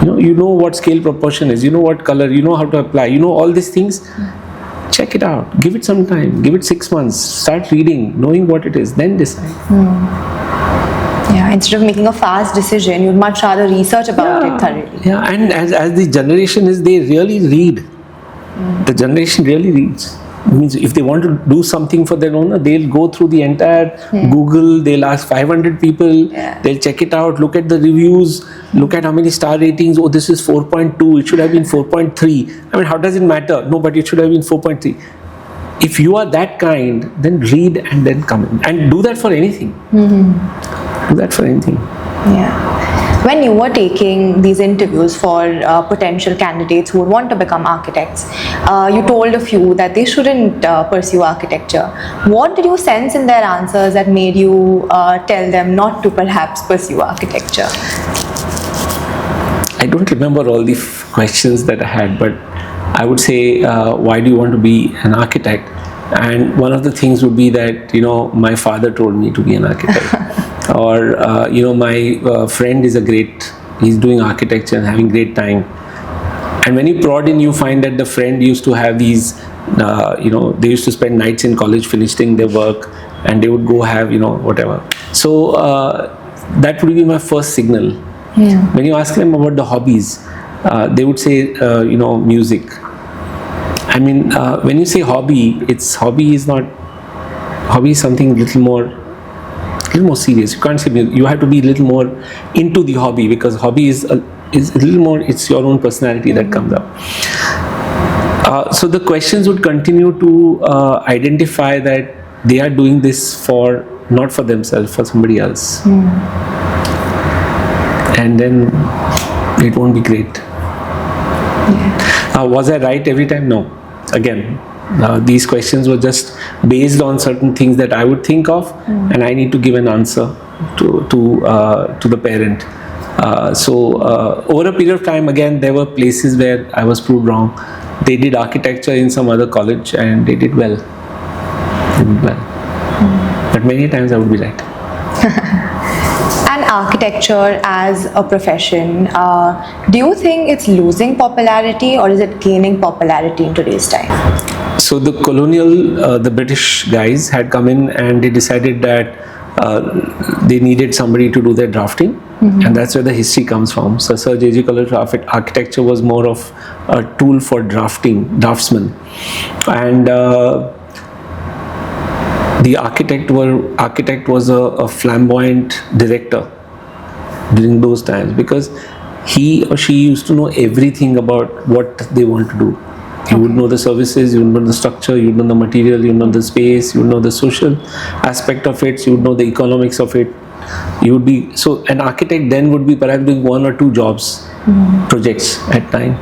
You know what scale proportion is, you know what color, you know how to apply, all these things. Check it out, give it some time, give it 6 months, start reading, knowing what it is, then decide. Yeah, instead of making a fast decision, you'd much rather research about it thoroughly. Yeah, and as the generation is, they really read. The generation really reads. It means if they want to do something for their owner, they'll go through the entire Google, they'll ask 500 people, they'll check it out, look at the reviews, look at how many star ratings. Oh, this is 4.2, it should have been 4.3. I mean, how does it matter? No, but it should have been 4.3. If you are that kind, then read and then come in. And do that for anything. Do that for anything. Yeah. When you were taking these interviews for potential candidates who would want to become architects, you told a few that they shouldn't pursue architecture. What did you sense in their answers that made you tell them not to perhaps pursue architecture? I don't remember all the questions that I had, but I would say, why do you want to be an architect? And one of the things would be that, my father told me to be an architect. Or, my friend is he's doing architecture and having great time. And when you prod in, you find that the friend used to have these, they used to spend nights in college finishing their work, and they would go have, whatever. So that would be my first signal. Yeah. When you ask them about the hobbies, they would say, music. I mean, when you say hobby is something a little more serious. You can't say music. You have to be a little more into the hobby, because hobby is a little more, it's your own personality that comes up. So the questions would continue to identify that they are doing this not for themselves, for somebody else. And then it won't be great. Was I right every time? No. Again, these questions were just based on certain things that I would think of, and I need to give an answer to the parent. So over a period of time, again, there were places where I was proved wrong. They did architecture in some other college, and they did well. But many times I would be right. And architecture as a profession, do you think it's losing popularity, or is it gaining popularity in today's time? So the the British guys had come in, and they decided that they needed somebody to do their drafting, and that's where the history comes from. So Sir J.J. Gaurish architecture was more of a tool for draftsmen, and the architect was a flamboyant director during those times, because he or she used to know everything about what they want to do. You would know the services, you would know the structure, you would know the material, you would know the space, you would know the social aspect of it, you would know the economics of it. So an architect then would be perhaps doing 1 or 2 jobs, projects at time.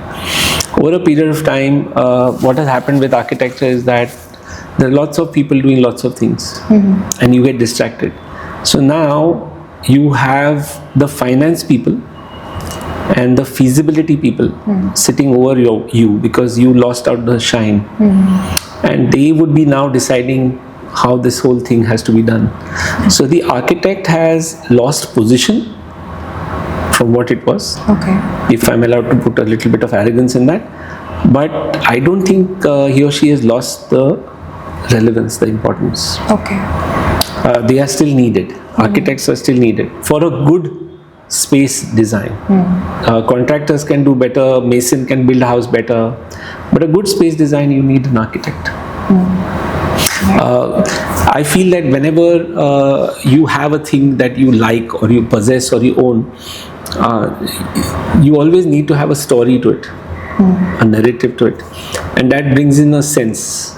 Over a period of time, what has happened with architecture is that there are lots of people doing lots of things, and you get distracted. So now you have the finance people and the feasibility people sitting over you, because you lost out the shine, and they would be now deciding how this whole thing has to be done. So the architect has lost position from what it was, if I'm allowed to put a little bit of arrogance in that, but I don't think he or she has lost the relevance, the importance. They are still needed. Architects are still needed for a good space design. Contractors can do better, mason can build a house better, but a good space design, you need an architect. I feel that whenever you have a thing that you like, or you possess, or you own, you always need to have a story to it, a narrative to it, and that brings in a sense.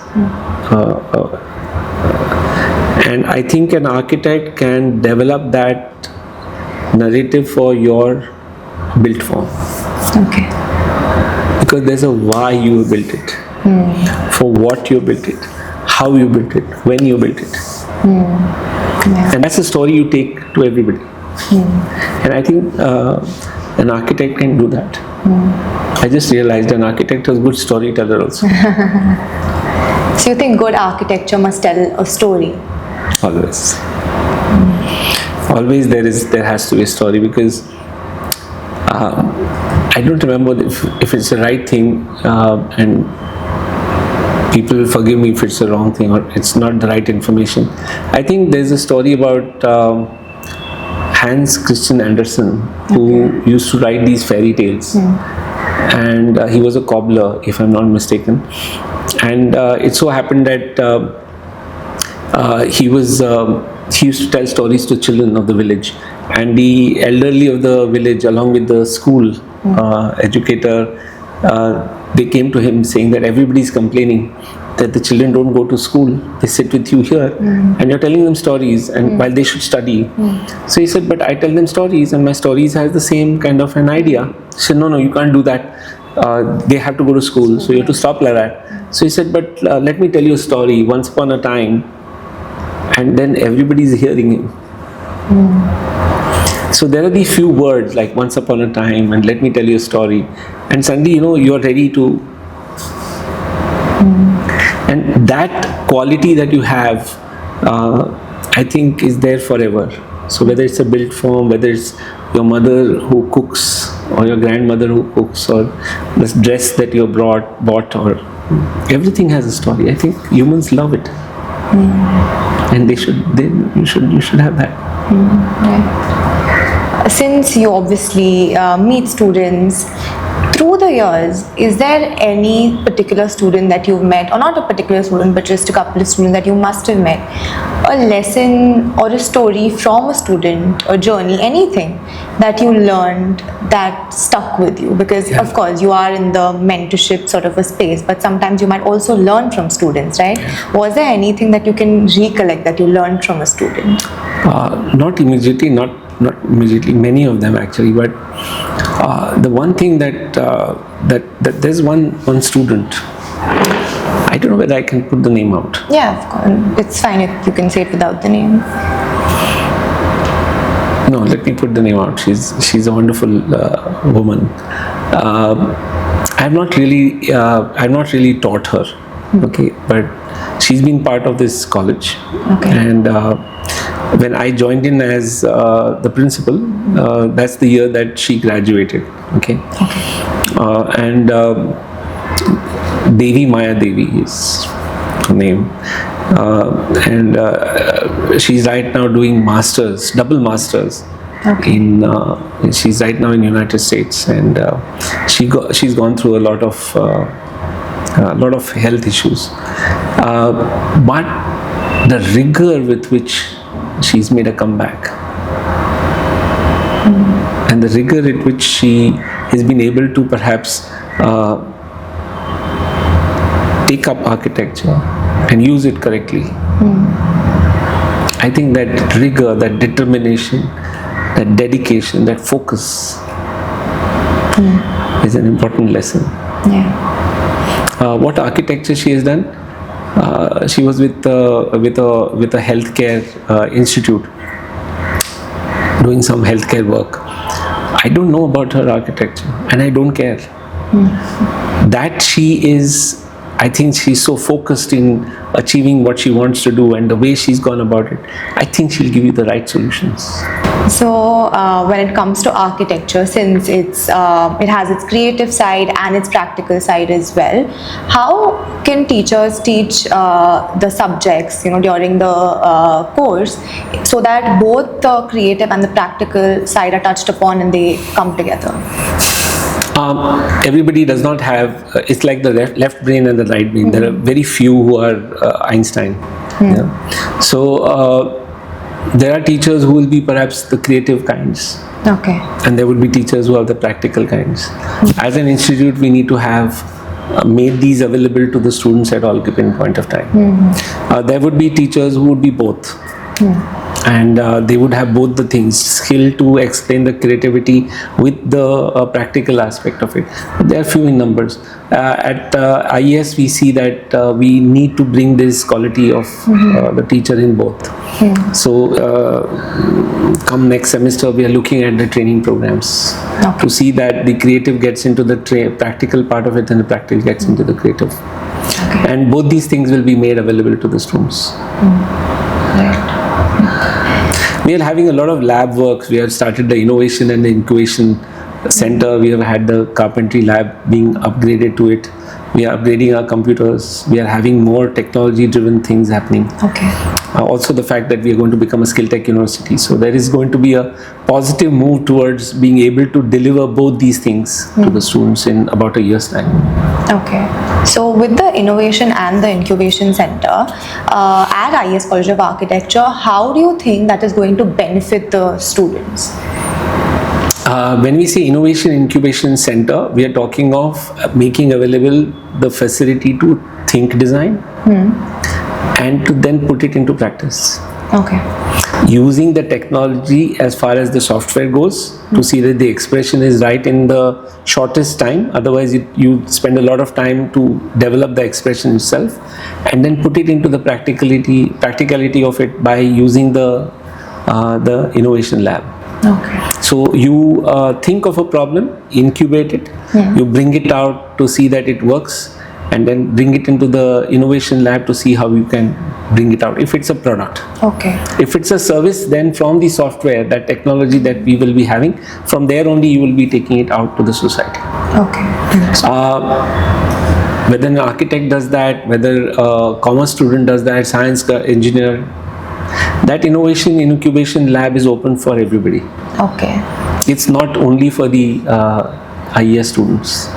And I think an architect can develop that narrative for your built form. Okay. Because there's a why you built it, for what you built it, how you built it, when you built it. Yeah. And that's a story you take to everybody. And I think an architect can do that. I just realized an architect is a good storyteller also. So you think good architecture must tell a story? Always. Always there has to be a story, because I don't remember if it's the right thing, and people will forgive me if it's the wrong thing or it's not the right information. I think there's a story about Hans Christian Andersen, who used to write these fairy tales. And he was a cobbler, if I'm not mistaken. And it so happened that he used to tell stories to children of the village, and the elderly of the village, along with the school educator, they came to him saying that everybody's complaining that the children don't go to school, they sit with you here, and you're telling them stories, and while they should study. So he said, but I tell them stories, and my stories have the same kind of an idea. He said, no, you can't do that. They have to go to school, so you have to stop like that. So he said, but let me tell you a story. Once upon a time, and then everybody's hearing him. So there are these few words like once upon a time and let me tell you a story, and suddenly you're ready to. And that quality that you have, I think, is there forever. So whether it's a built form, whether it's your mother who cooks, or your grandmother who cooks, or this dress that you bought, or everything has a story. I think humans love it, and you should have that. Yeah. Since you obviously meet students through the years, is there any particular student that you've met, or not a particular student, but just a couple of students that you must have met, a lesson or a story from a student, a journey, anything that you learned that stuck with you? Because of course you are in the mentorship sort of a space, but sometimes you might also learn from students, right? Was there anything that you can recollect that you learned from a student? Not immediately, many of them actually, but the one thing that there's one student, I don't know whether I can put the name out. Yeah, of course. It's fine if you can say it without the name. No, let me put the name out. She's a wonderful woman. I've not really taught her, okay, but she's been part of this college. Okay. And when I joined in as the principal, that's the year that she graduated. Okay. And Maya Devi is her name, and she's right now doing double masters. Okay. She's right now in United States, and she's gone through a lot of health issues, but the rigor with which she's made a comeback, and the rigor at which she has been able to perhaps take up architecture and use it correctly. I think that rigor, that determination, that dedication, that focus is an important lesson. Yeah. What architecture she has done? She was with a healthcare institute doing some healthcare work. I don't know about her architecture, and I don't care. That I think she's so focused in achieving what she wants to do, and the way she's gone about it, I think she'll give you the right solutions. So when it comes to architecture, since it has its creative side and its practical side as well, how can teachers teach the subjects during the course, so that both the creative and the practical side are touched upon and they come together? Everybody does not have, it's like the left brain and the right brain. There are very few who are Einstein. Yeah. So there are teachers who will be perhaps the creative kinds. Okay. And there will be teachers who are the practical kinds. As an institute, we need to have made these available to the students at all given point of time. There would be teachers who would be both. And they would have both the things, skill to explain the creativity with the practical aspect of it. But they are few in numbers. At IES, we see that we need to bring this quality of the teacher in both. So come next semester, we are looking at the training programs to see that the creative gets into the practical part of it and the practical gets into the creative. And both these things will be made available to the students. We are having a lot of lab works. We have started the innovation and the incubation center. We have had the carpentry lab being upgraded to it. We are upgrading our computers. We are having more technology-driven things happening. Also the fact that we are going to become a skill tech university. So there is going to be a positive move towards being able to deliver both these things to the students in about a year's time. So with the innovation and the incubation center at IES College of Architecture, how do you think that is going to benefit the students? When we say innovation incubation center, we are talking of making available the facility to think design and to then put it into practice. Using the technology as far as the software goes to see that the expression is right in the shortest time. Otherwise, you spend a lot of time to develop the expression itself, and then put it into the practicality of it by using the innovation lab. So you think of a problem, incubate it, you bring it out to see that it works, and then bring it into the innovation lab to see how you can bring it out if it's a product. If it's a service, then from the software, that technology that we will be having, from there only you will be taking it out to the society. Whether an architect does that, whether a commerce student does that, science engineer, that innovation incubation lab is open for everybody. It's not only for the IES students.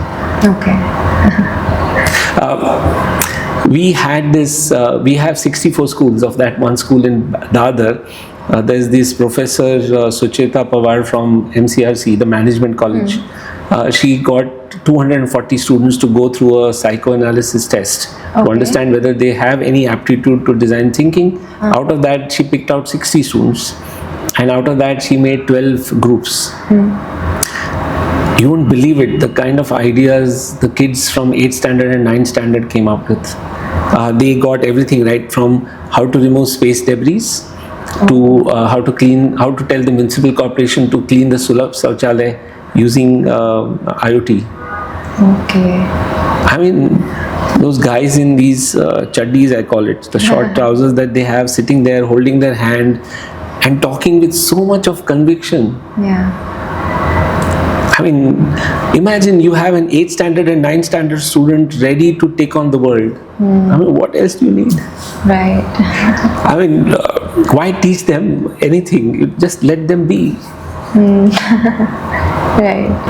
We had this, we have 64 schools. Of that, one school in Dadar, there's this Professor Sucheta Pawar from MCRC, the management college. She got 240 students to go through a psychoanalysis test to understand whether they have any aptitude to design thinking. Out of that, she picked out 60 students, and out of that she made 12 groups. You won't believe it, the kind of ideas the kids from 8th standard and 9th standard came up with. They got everything right, from how to remove space debris to how to tell the municipal corporation to clean the Sulabh Sauchalaya using IoT. I mean, those guys in these chaddis, I call it, the short trousers that they have, sitting there holding their hand and talking with so much of conviction. I mean, imagine you have an 8th standard and 9th standard student ready to take on the world. I mean, what else do you need? I mean, why teach them anything? You just let them be.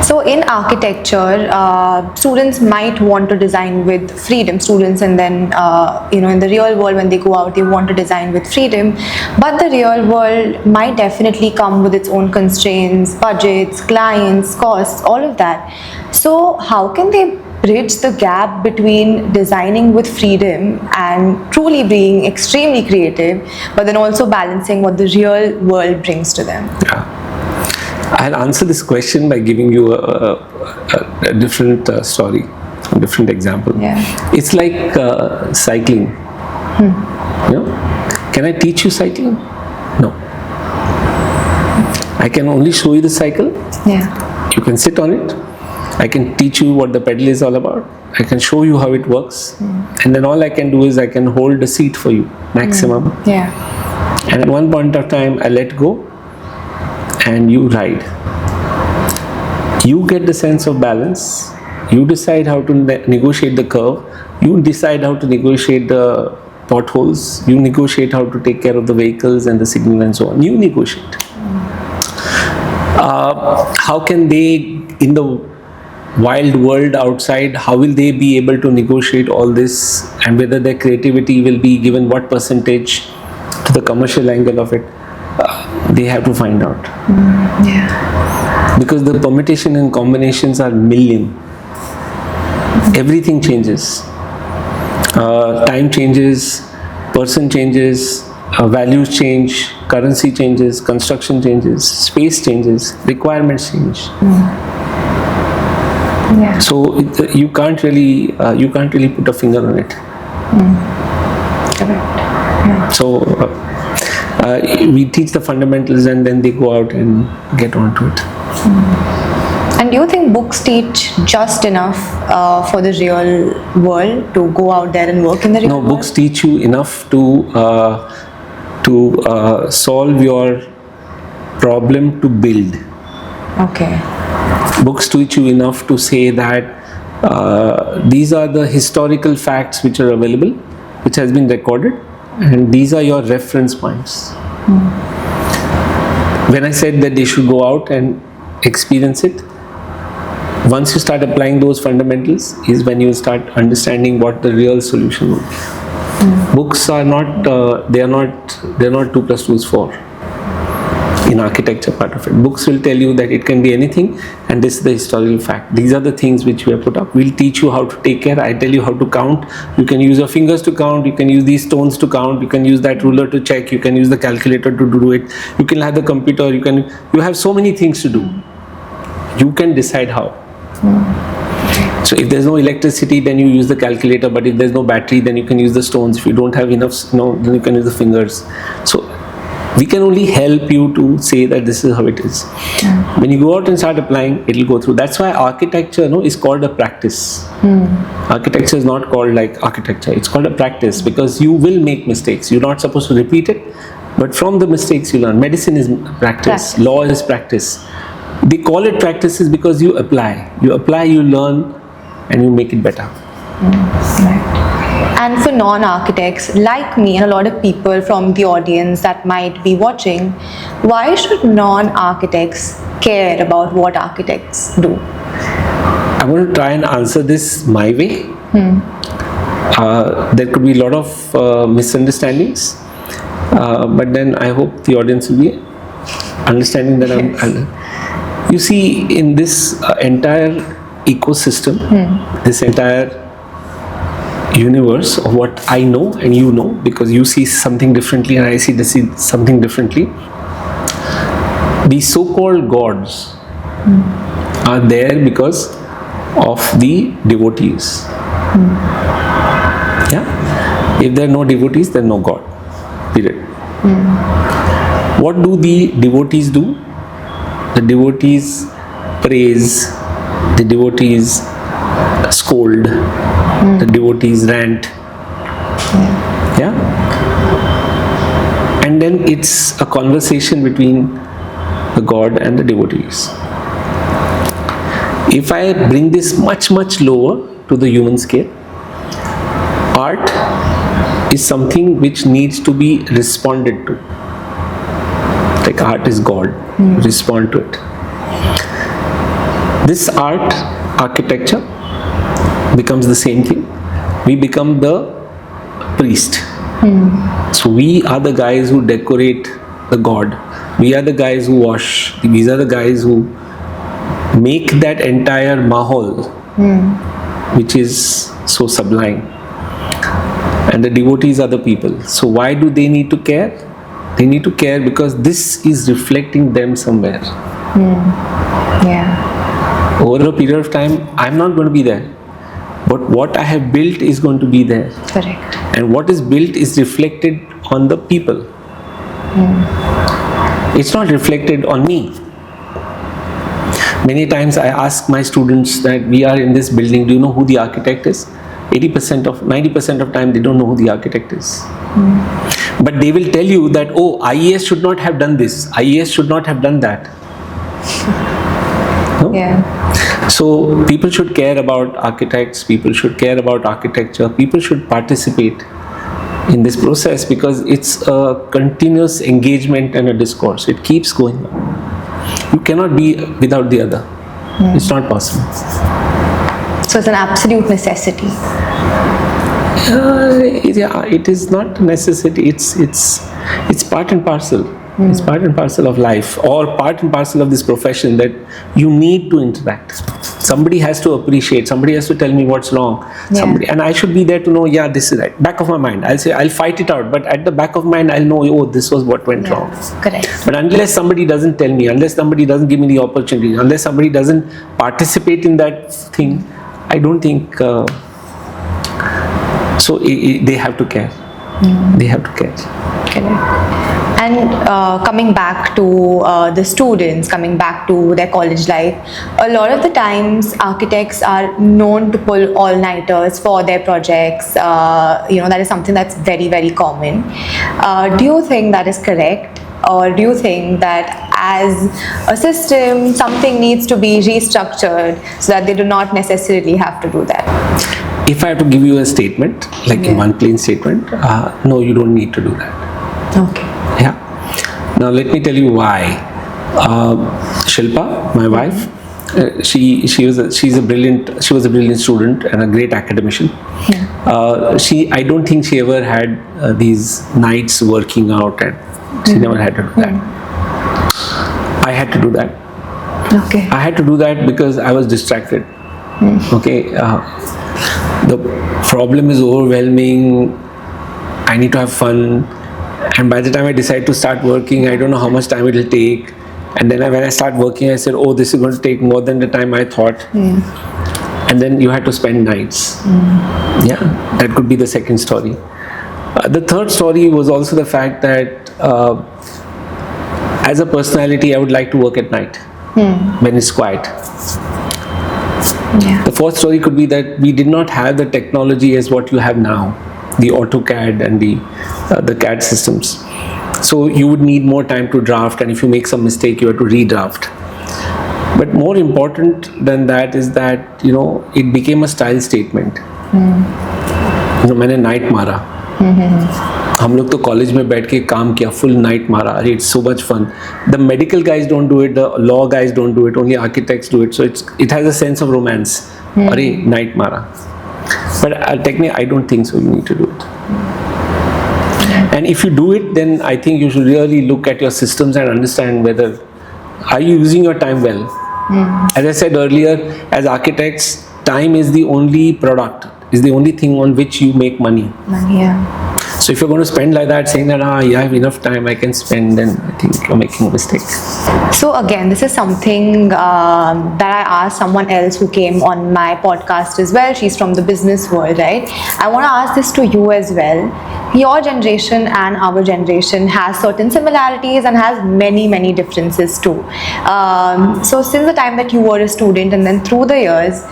So in architecture, students might want to design with freedom. Students, and then in the real world, when they go out, they want to design with freedom. But the real world might definitely come with its own constraints, budgets, clients, costs, all of that. So how can they bridge the gap between designing with freedom and truly being extremely creative, but then also balancing what the real world brings to them? I'll answer this question by giving you a different story, a different example. It's like cycling. Can I teach you cycling? No. I can only show you the cycle. You can sit on it. I can teach you what the pedal is all about. I can show you how it works. And then all I can do is I can hold the seat for you, maximum. And at one point of time, I let go and you ride. You get the sense of balance. You decide how to negotiate the curve. You decide how to negotiate the potholes. You negotiate how to take care of the vehicles and the signal and so on. You negotiate. How can they, in the wild world outside, how will they be able to negotiate all this, and whether their creativity will be given what percentage to the commercial angle of it? They have to find out. Because the permutation and combinations are million. Everything changes. Time changes, person changes, values change, currency changes, construction changes, space changes, requirements change. Yeah. So you can't really put a finger on it. Correct. Yeah. So we teach the fundamentals and then they go out and get onto it. And do you think books teach just enough for the real world to go out there and work in the real world? No, books teach you enough to solve your problem to build. Okay. Books teach you enough to say that these are the historical facts which are available, which has been recorded, and these are your reference points. When I said that they should go out and experience it, once you start applying those fundamentals is when you start understanding what the real solution would be. Books are not, they're not 2 plus 2 is 4. In architecture part of it, books will tell you that it can be anything, and this is the historical fact. These are the things which we have put up. We'll teach you how to take care. I tell you how to count. You can use your fingers to count. You can use these stones to count. You can use that ruler to check. You can use the calculator to do it. You can have the computer. You have so many things to do. You can decide how. So if there's no electricity, then you use the calculator. But if there's no battery, then you can use the stones. If you don't have enough, then you can use the fingers. So we can only help you to say that this is how it is. When you go out and start applying, it will go through. That's why architecture is called a practice. Architecture is not called like architecture. It's called a practice because you will make mistakes. You're not supposed to repeat it, but from the mistakes you learn. Medicine is practice. Law is practice. They call it practices because you apply. You apply, you learn, and you make it better. Right. And for non-architects like me and a lot of people from the audience that might be watching, why should non-architects care about what architects do? I want to try and answer this my way. There could be a lot of misunderstandings, but then I hope the audience will be understanding that you see, in this entire ecosystem, this entire universe of what I know and you know, because you see something differently and I see something differently. These so-called gods are there because of the devotees. Yeah. If there are no devotees, then no God. Period. What do the devotees do? The devotees praise. The devotees scold. The devotees rant. Yeah. And then it's a conversation between the God and the devotees. If I bring this much lower to the human scale, art is something which needs to be responded to. Like art is God. Respond to it. This art, architecture, becomes the same thing. We become the priest. So we are the guys who decorate the God. We are the guys who wash. These are the guys who make that entire mahal, which is so sublime. And the devotees are the people. So why do they need to care? They need to care because this is reflecting them somewhere. Yeah. Over a period of time, I'm not going to be there. But what I have built is going to be there. Correct. And what is built is reflected on the people. It's not reflected on me. Many times I ask my students that we are in this building, do you know who the architect is? 90% of time they don't know who the architect is. But they will tell you that, oh, IES should not have done this. IES should not have done that. No? Yeah. So people should care about architects, people should care about architecture, people should participate in this process because it's a continuous engagement and a discourse. It keeps going on. You cannot be without the other. It's not possible. So it's an absolute necessity. Yeah, it is not a necessity. It's part and parcel. It's part and parcel of life, or part and parcel of this profession, that you need to interact. Somebody has to appreciate, somebody has to tell me what's wrong. Somebody, and I should be there to know, yeah, this is right. Back of my mind, I'll say, I'll fight it out, but at the back of my mind, I'll know, oh, this was what went wrong. Correct. But unless somebody doesn't tell me, unless somebody doesn't give me the opportunity, unless somebody doesn't participate in that thing, I don't think, so they have to care. They have to care. Correct. And coming back to the students, coming back to their college life, a lot of the times architects are known to pull all-nighters for their projects. That is something that's very, very common. Do you think that is correct? Or do you think that as a system, something needs to be restructured so that they do not necessarily have to do that? If I have to give you a statement, like in one plain statement, no, you don't need to do that. Okay. Yeah. Now let me tell you why. Shilpa, my wife, she was a brilliant student and a great academician. I don't think she ever had these nights working out, and she never had to do that. I had to do that. Okay. I had to do that because I was distracted. Okay. The problem is overwhelming. I need to have fun. And by the time I decide to start working, I don't know how much time it will take. And then when I start working, I said, oh, this is going to take more than the time I thought. And then you had to spend nights. Yeah, that could be the second story. The third story was also the fact that as a personality, I would like to work at night when it's quiet. The fourth story could be that we did not have the technology as what you have now, the AutoCAD and the CAD systems. So you would need more time to draft, and if you make some mistake, you have to redraft. But more important than that is that, it became a style statement. मैंने night मारा. हम लोग तो college में बैठ के काम किया, full night मारा. अरे, it's so much fun. The medical guys don't do it, the law guys don't do it, only architects do it. So it has a sense of romance. अरे, night मारा. But technically, I don't think so. You need to do it. And if you do it, then I think you should really look at your systems and understand whether are you using your time well. As I said earlier, as architects, time is the only product, is the only thing on which you make money. So if you're going to spend like that, saying that I have enough time, I can spend, then I think you're making a mistake. So again, this is something that I asked someone else who came on my podcast as well. She's from the business world, right? I want to ask this to you as well. Your generation and our generation has certain similarities and has many, many differences too. So since the time that you were a student and then through the years,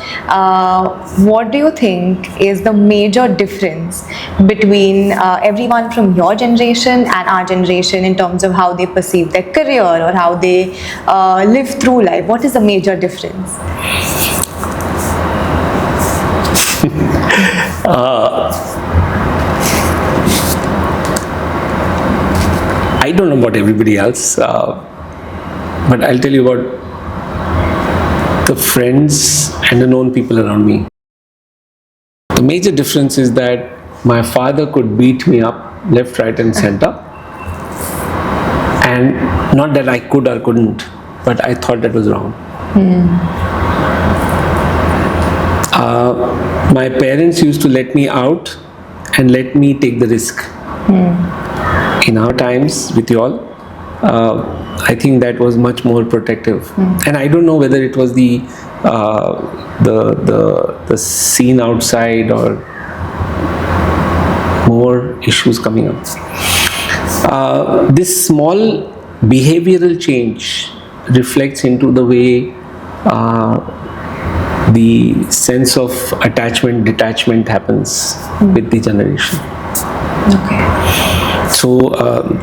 what do you think is the major difference between everyone from your generation and our generation in terms of how they perceive their career or how they live through life? What is the major difference? I don't know about everybody else, but I'll tell you about the friends and the known people around me. The major difference is that my father could beat me up left, right and center, and not that I could or couldn't, but I thought that was wrong. My parents used to let me out and let me take the risk. In our times with you all, I think that was much more protective. And I don't know whether it was the scene outside or more issues coming up. This small behavioral change reflects into the way the sense of attachment, detachment happens with the generation. Okay. So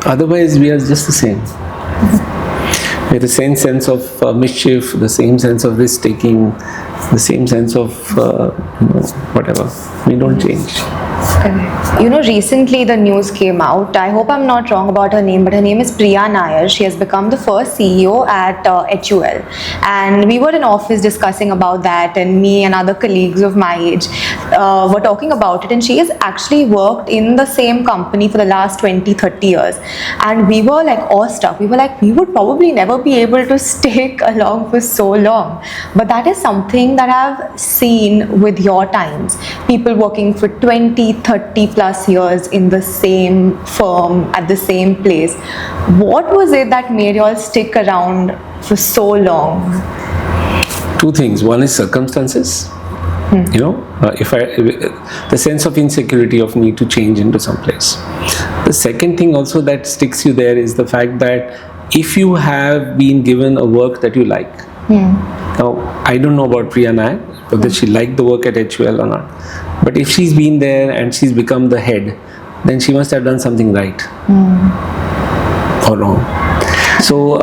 otherwise we are just the same. We have the same sense of mischief, the same sense of risk taking, the same sense of whatever. We don't change. Correct. Recently the news came out. I hope I'm not wrong about her name, but her name is Priya Nair. She has become the first CEO at HUL. And we were in office discussing about that, and me and other colleagues of my age were talking about it. And she has actually worked in the same company for the last 20, 30 years. And we were like awestruck. We were like, we would probably never be able to stick along for so long. But that is something that I've seen with your times. People working for 20, 30 plus years in the same firm, at the same place. What was it that made you all stick around for so long? Two things. One is circumstances. The sense of insecurity of need to change into some place. The second thing also that sticks you there is the fact that if you have been given a work that you like. Now, I don't know about Priya Nair, whether she liked the work at HUL or not. But if she's been there and she's become the head, then she must have done something right or wrong. So,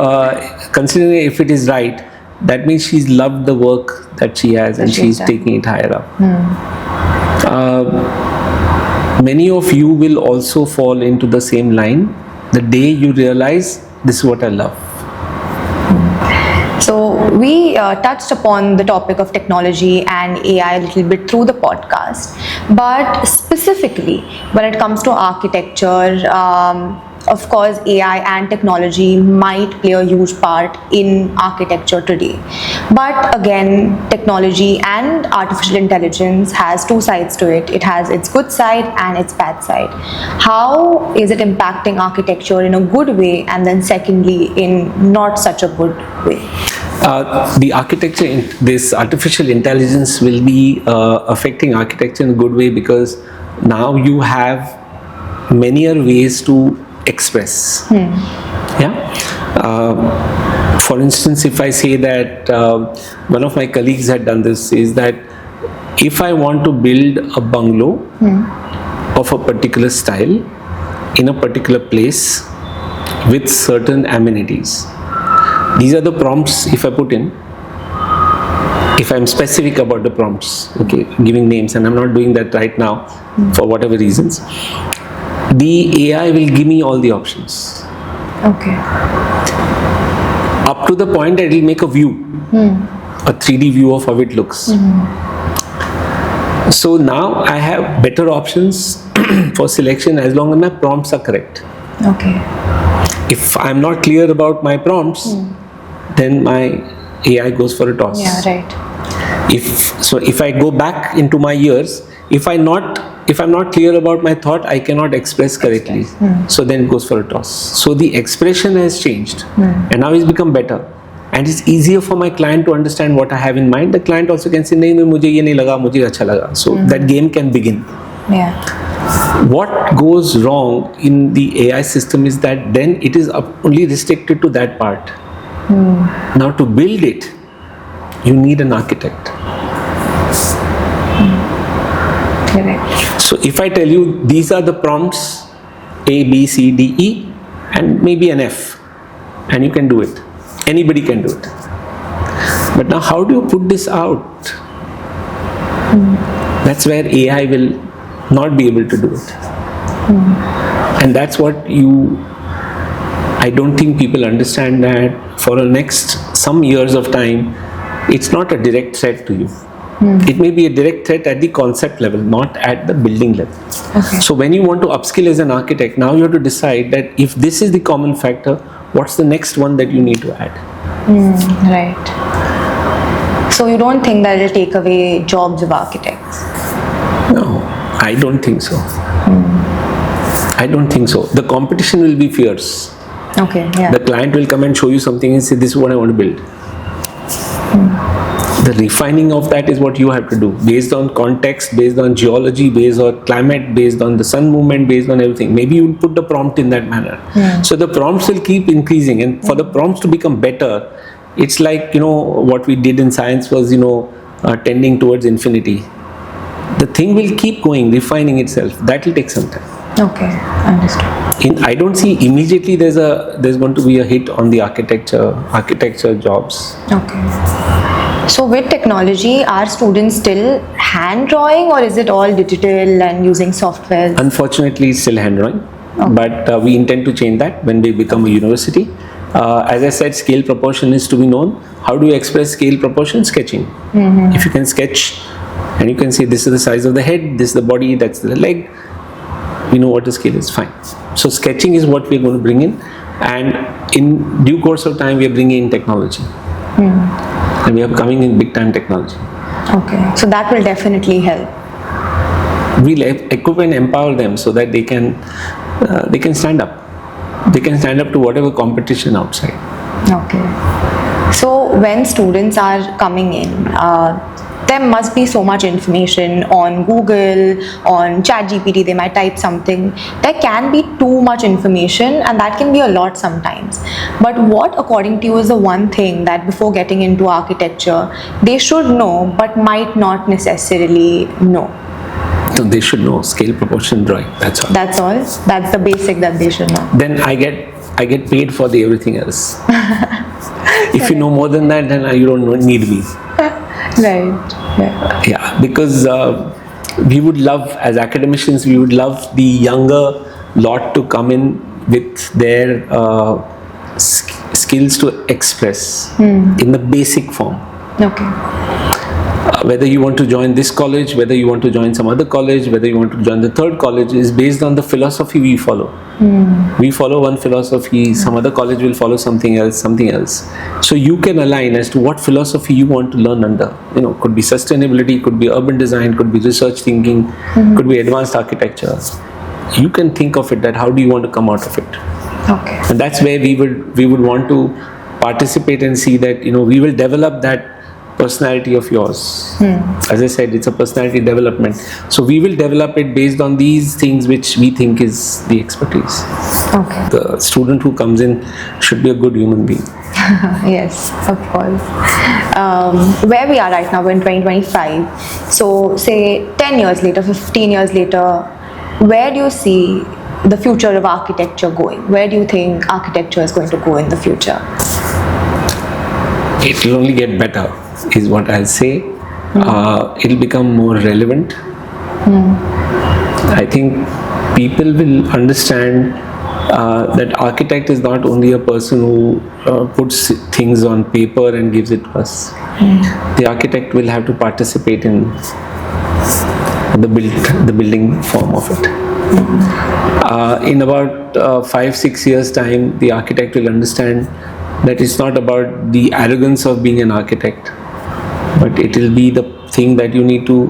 considering if it is right, that means she's loved the work that she has and she's taking it higher up. Many of you will also fall into the same line the day you realize this is what I love. So we touched upon the topic of technology and AI a little bit through the podcast, but specifically when it comes to architecture, of course AI and technology might play a huge part in architecture today. But again, technology and artificial intelligence has two sides to it. It has its good side and its bad side. How is it impacting architecture in a good way, and then secondly in not such a good way? The architecture, this artificial intelligence will be affecting architecture in a good way, because now you have many ways to express. For instance, if I say that one of my colleagues had done this, is that if I want to build a bungalow of a particular style in a particular place with certain amenities, these are the prompts if I put in. If I'm specific about the prompts, okay, giving names, and I'm not doing that right now for whatever reasons, the AI will give me all the options. Okay. Up to the point that it will make a view, a 3D view of how it looks. So now I have better options for selection as long as my prompts are correct. Okay. If I'm not clear about my prompts, then my AI goes for a toss. Yeah, right. If I go back into my years, if I'm not clear about my thought, I cannot express correctly. So then it goes for a toss. So the expression has changed, and now it's become better. And it's easier for my client to understand what I have in mind. The client also can say, "Nahi, mujhe ye nahi laga, mujhe acha laga." So that game can begin. Yeah. What goes wrong in the AI system is that then it is only restricted to that part. Now to build it, you need an architect. Correct. So if I tell you these are the prompts A, B, C, D, E, and maybe an F, and you can do it. Anybody can do it. But now how do you put this out? That's where AI will not be able to do it. And that's what I don't think people understand, that for the next some years of time, it's not a direct threat to you. It may be a direct threat at the concept level, not at the building level. Okay. So when you want to upskill as an architect, now you have to decide that if this is the common factor, what's the next one that you need to add? Right. So you don't think that it will take away jobs of architects? No, I don't think so. I don't think so. The competition will be fierce. Okay, yeah. The client will come and show you something and say, this is what I want to build. The refining of that is what you have to do, based on context, based on geology, based on climate, based on the sun movement, based on everything. Maybe you will put the prompt in that manner. So the prompts will keep increasing, and for the prompts to become better, it's like, what we did in science was, tending towards infinity. The thing will keep going, refining itself. That will take some time. Okay, understood. I don't see immediately there's going to be a hit on the architecture jobs. Okay. So with technology, are students still hand drawing, or is it all digital and using software? Unfortunately, it's still hand drawing, but we intend to change that when we become a university. As I said, scale proportion is to be known. How do you express scale proportion? Sketching. If you can sketch and you can say this is the size of the head, this is the body, that's the leg, we know what the scale is, fine. So sketching is what we're going to bring in, and in due course of time we are bringing in technology. And we are coming in big time technology. Okay, so that will definitely help. We'll equip and empower them so that they can stand up. They can stand up to whatever competition outside. Okay. So when students are coming in, there must be so much information on Google, on ChatGPT, they might type something. There can be too much information, and that can be a lot sometimes. But what, according to you, is the one thing that before getting into architecture, they should know but might not necessarily know? So they should know scale, proportion, drawing. That's all. That's all? That's the basic that they should know. Then I get paid for the everything else. If you know more than that, then you don't need me. Right. Yeah, because we would love, as academicians, we would love the younger lot to come in with their skills to express in the basic form. Okay. Whether you want to join this college, whether you want to join some other college, whether you want to join the third college, is based on the philosophy we follow. We follow one philosophy, some other college will follow something else. So you can align as to what philosophy you want to learn under. Could be sustainability, could be urban design, could be research thinking, could be advanced architecture. You can think of it that how do you want to come out of it. Okay. And that's where we would want to participate and see that we will develop that personality of yours. As I said, it's a personality development. So we will develop it based on these things which we think is the expertise. Okay. The student who comes in should be a good human being. Yes, of course. Where we are right now, we're in 2025. So say 10 years later, 15 years later, where do you see the future of architecture going? Where do you think architecture is going to go in the future? It will only get better, is what I'll say. It'll become more relevant. I think people will understand that architect is not only a person who puts things on paper and gives it to us. The architect will have to participate in the building form of it. In about 5-6 years time, the architect will understand that it's not about the arrogance of being an architect, but it will be the thing that you need to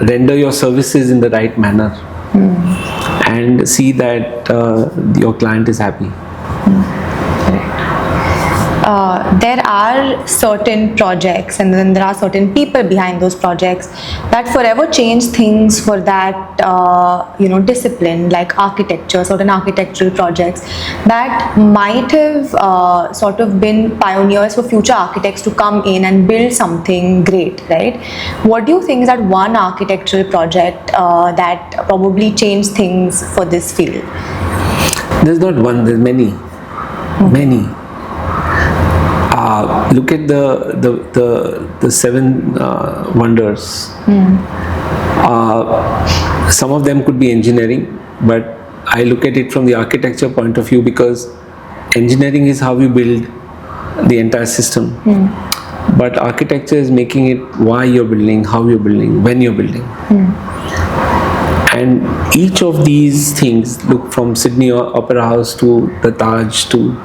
render your services in the right manner and see that your client is happy. There are certain projects, and then there are certain people behind those projects that forever change things for that discipline, like architecture. Certain architectural projects that might have sort of been pioneers for future architects to come in and build something great, right? What do you think is that one architectural project that probably changed things for this field? There's not one, there's many. Look at the seven wonders. Some of them could be engineering, but I look at it from the architecture point of view, because engineering is how you build the entire system. But architecture is making it why you're building, how you're building, when you're building. And each of these things, look from Sydney Opera House to the Taj to,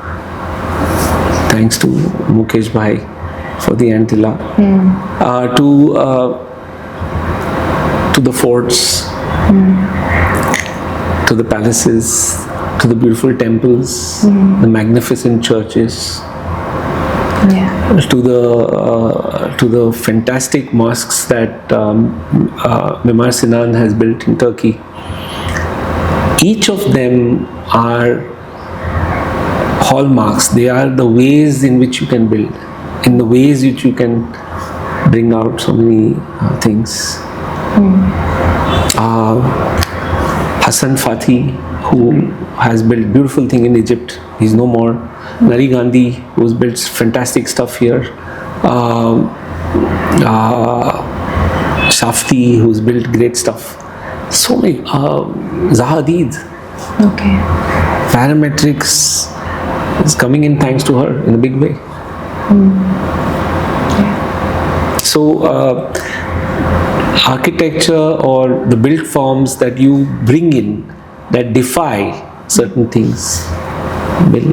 thanks to Mukesh Bhai for the Antilla, to the forts, to the palaces, to the beautiful temples, the magnificent churches, to the fantastic mosques that Mimar Sinan has built in Turkey. Each of them are hallmarks. They are the ways in which you can build, in the ways which you can bring out so many things. Hassan Fathi, who has built beautiful thing in Egypt, he's no more. Nari Gandhi, who's built fantastic stuff here. Shafti, who's built great stuff. So many. Zaha Hadid. Okay. Parametrics is coming in thanks to her in a big way. So, architecture or the built forms that you bring in that defy certain things will.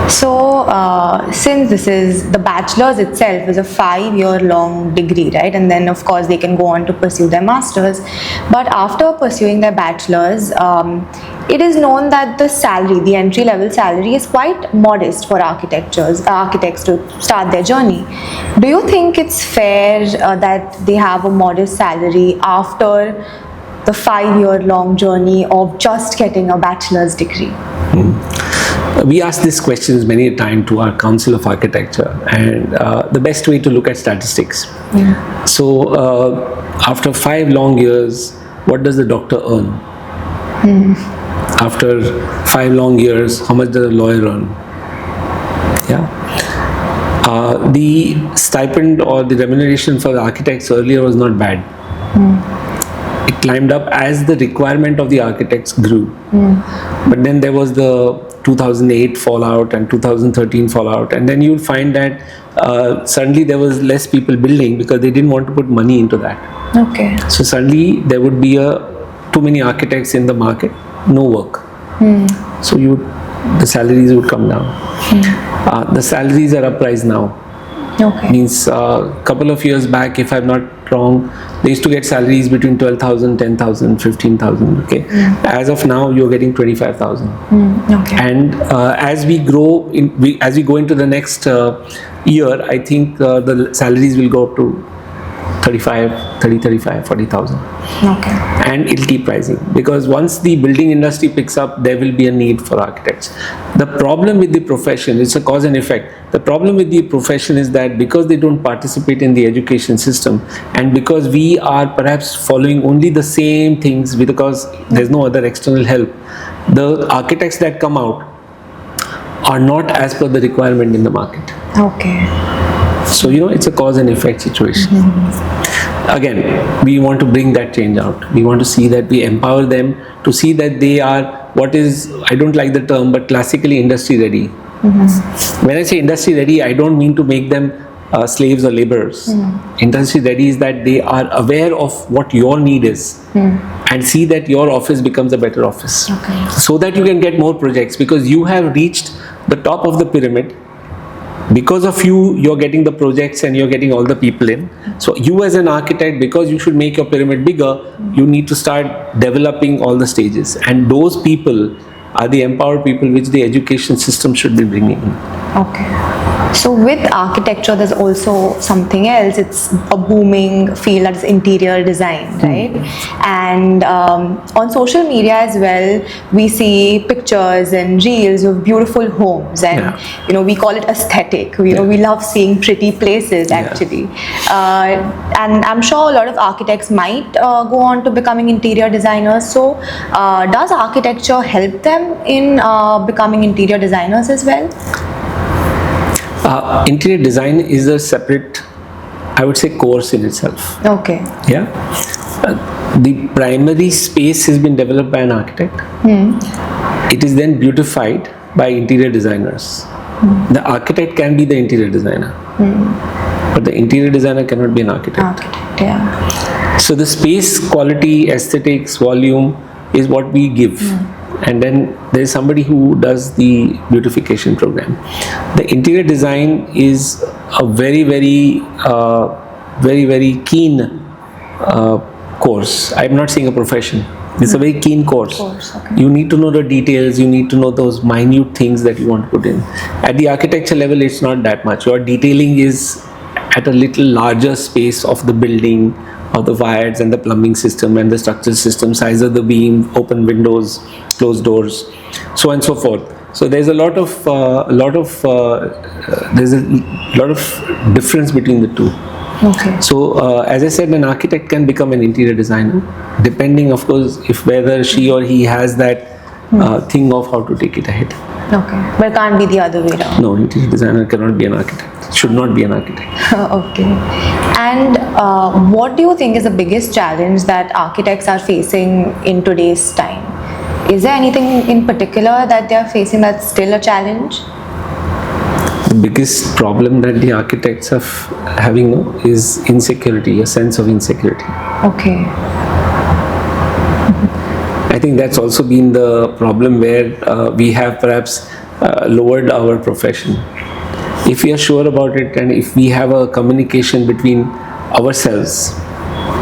So, since this is the bachelor's itself is a 5-year-long degree, right? And then, of course, they can go on to pursue their master's. But after pursuing their bachelor's, it is known that the salary, the entry-level salary, is quite modest for architects to start their journey. Do you think it's fair that they have a modest salary after the 5-year-long journey of just getting a bachelor's degree? We ask these questions many a time to our Council of Architecture, and the best way to look at statistics. So, after 5 long years, what does the doctor earn? After 5 long years, how much does a lawyer earn? The stipend or the remuneration for the architects earlier was not bad. It climbed up as the requirement of the architects grew. But then there was the 2008 fallout and 2013 fallout, and then you'll find that suddenly there was less people building because they didn't want to put money into that. Okay. So suddenly there would be too many architects in the market, no work. So the salaries would come down. The salaries are uprise now. Okay. Means a couple of years back, if I'm not wrong, they used to get salaries between 12,000, 10,000, 15,000. Okay. As of now, you're getting 25,000. Okay. And as we grow, as we go into the next year, I think the salaries will go up to 35, 40,000. Okay. And it'll keep rising because once the building industry picks up, there will be a need for architects. The problem with the profession, it's a cause and effect. The problem with the profession is that because they don't participate in the education system and because we are perhaps following only the same things because there's no other external help, the architects that come out are not as per the requirement in the market. Okay. So, it's a cause and effect situation. Again, we want to bring that change out. We want to see that we empower them to see that they are I don't like the term, but classically industry ready. When I say industry ready, I don't mean to make them slaves or laborers. Industry ready is that they are aware of what your need is and see that your office becomes a better office. Okay. So that you can get more projects because you have reached the top of the pyramid. Because of you, you're getting the projects and you're getting all the people in. So you as an architect, because you should make your pyramid bigger, you need to start developing all the stages. And those people are the empowered people which the education system should be bringing in. Okay. So with architecture, there's also something else. It's a booming field, that is interior design, right? And on social media as well, we see pictures and reels of beautiful homes, and we call it aesthetic. We love seeing pretty places actually. And I'm sure a lot of architects might go on to becoming interior designers. So does architecture help them in becoming interior designers as well? Interior design is a separate, I would say, course in itself. Okay. Yeah. The primary space has been developed by an architect. It is then beautified by interior designers. The architect can be the interior designer, but the interior designer cannot be an architect. So the space, quality, aesthetics, volume is what we give. And then there is somebody who does the beautification program. The interior design is a very, very, very keen course. I'm not saying a profession. It's a very keen course. Okay. You need to know the details. You need to know those minute things that you want to put in. At the architecture level, it's not that much. Your detailing is at a little larger space of the building, of the wires and the plumbing system and the structural system, size of the beam, open windows, closed doors, so on and so forth. So there's a lot of difference between the two. Okay. So as I said, an architect can become an interior designer, depending, of course, if whether she or he has that thing of how to take it ahead. Okay, but it can't be the other way around. No, interior designer cannot be an architect. Should not be an architect. Okay. And what do you think is the biggest challenge that architects are facing in today's time? Is there anything in particular that they are facing that's still a challenge? The biggest problem that the architects are having is insecurity, a sense of insecurity. Okay. I think that's also been the problem where we have perhaps lowered our profession. If we are sure about it and if we have a communication between ourselves,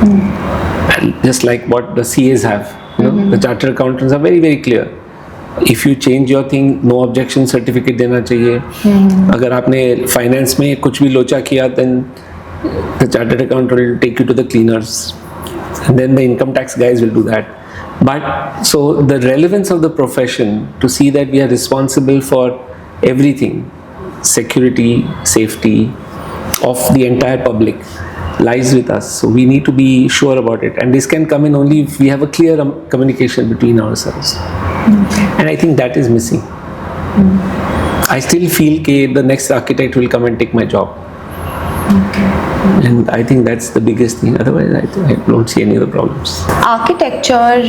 and just like what the CAs have, the chartered accountants are very, very clear. If you change your thing, no objection certificate देना चाहिए. अगर आपने finance में कुछ भी लोचा किया, then the chartered accountant will take you to the cleaners, and then the income tax guys will do that. But so the relevance of the profession to see that we are responsible for everything, security, safety of the entire public lies with us. So we need to be sure about it, and this can come in only if we have a clear communication between ourselves. And I think that is missing. I still feel that the next architect will come and take my job. And I think that's the biggest thing. Otherwise, I don't see any other problems. Architecture,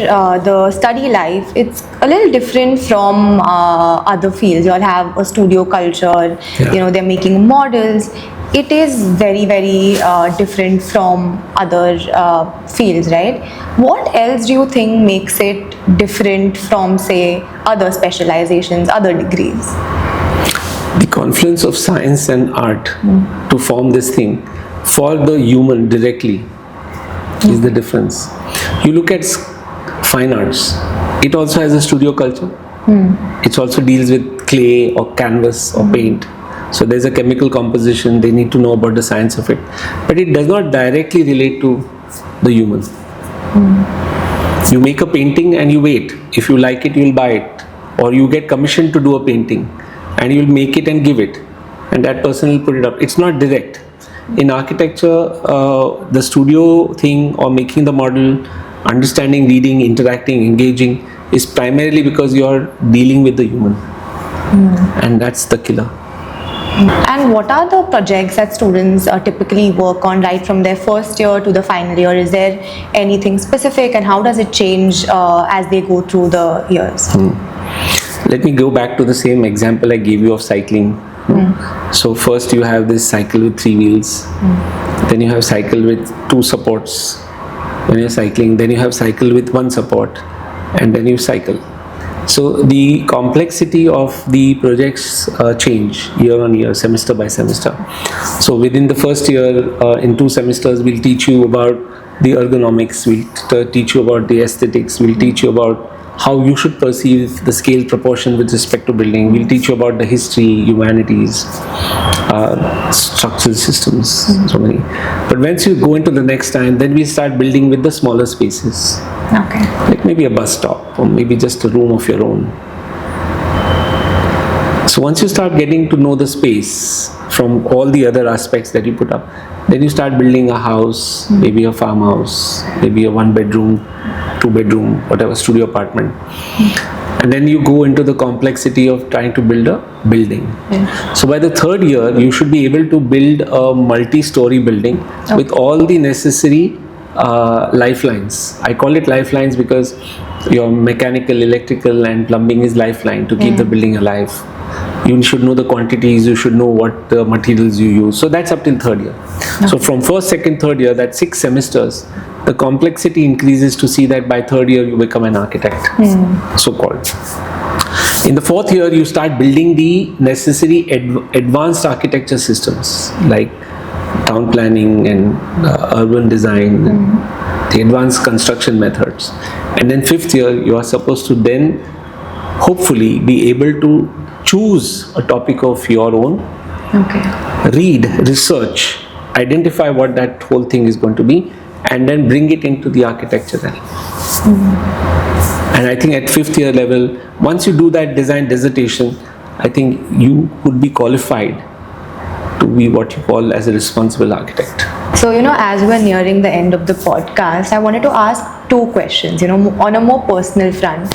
the study life, it's a little different from other fields. You all have a studio culture, Yeah. They're making models. It is very, very different from other fields, right? What else do you think makes it different from, say, other specializations, other degrees? The confluence of science and art to form this thing for the human directly is the difference. You look at fine arts, it also has a studio culture. It also deals with clay or canvas or paint. So there's a chemical composition, they need to know about the science of it. But it does not directly relate to the human. You make a painting and you wait. If you like it, you'll buy it. Or you get commissioned to do a painting and you'll make it and give it. And that person will put it up. It's not direct. In architecture, the studio thing or making the model, understanding, reading, interacting, engaging is primarily because you're dealing with the human. And that's the killer. And what are the projects that students typically work on right from their first year to the final year? Is there anything specific, and how does it change as they go through the years? Let me go back to the same example I gave you of cycling. So first you have this cycle with 3 wheels, then you have cycle with 2 supports when you're cycling, then you have cycle with 1 support, and then you cycle. So the complexity of the projects change year on year, semester by semester. So within the first year, in 2 semesters, we'll teach you about the ergonomics, we'll teach you about the aesthetics, we'll teach you about how you should perceive the scale proportion with respect to building. We'll teach you about the history, humanities, structural systems, so many. But once you go into the next time, then we start building with the smaller spaces. Okay. Like maybe a bus stop or maybe just a room of your own. So once you start getting to know the space from all the other aspects that you put up, then you start building a house, maybe a farmhouse, maybe a 1-bedroom, 2-bedroom, whatever, studio apartment. And then you go into the complexity of trying to build a building. So by the 3rd year, you should be able to build a multi-story building with all the necessary lifelines. I call it lifelines because your mechanical, electrical and plumbing is lifeline to keep the building alive. You should know the quantities, you should know what the materials you use. So that's up till 3rd year. So from 1st, 2nd, 3rd year, that's 6 semesters, the complexity increases to see that by 3rd year you become an architect, so called. In the 4th year, you start building the necessary advanced architecture systems like town planning and urban design and the advanced construction methods. And then 5th year, you are supposed to then hopefully be able to choose a topic of your own, read, research, identify what that whole thing is going to be, and then bring it into the architecture realm. And I think at 5th year level, once you do that design dissertation, I think you could be qualified to be what you call as a responsible architect. So, as we're nearing the end of the podcast, I wanted to ask 2 questions, on a more personal front.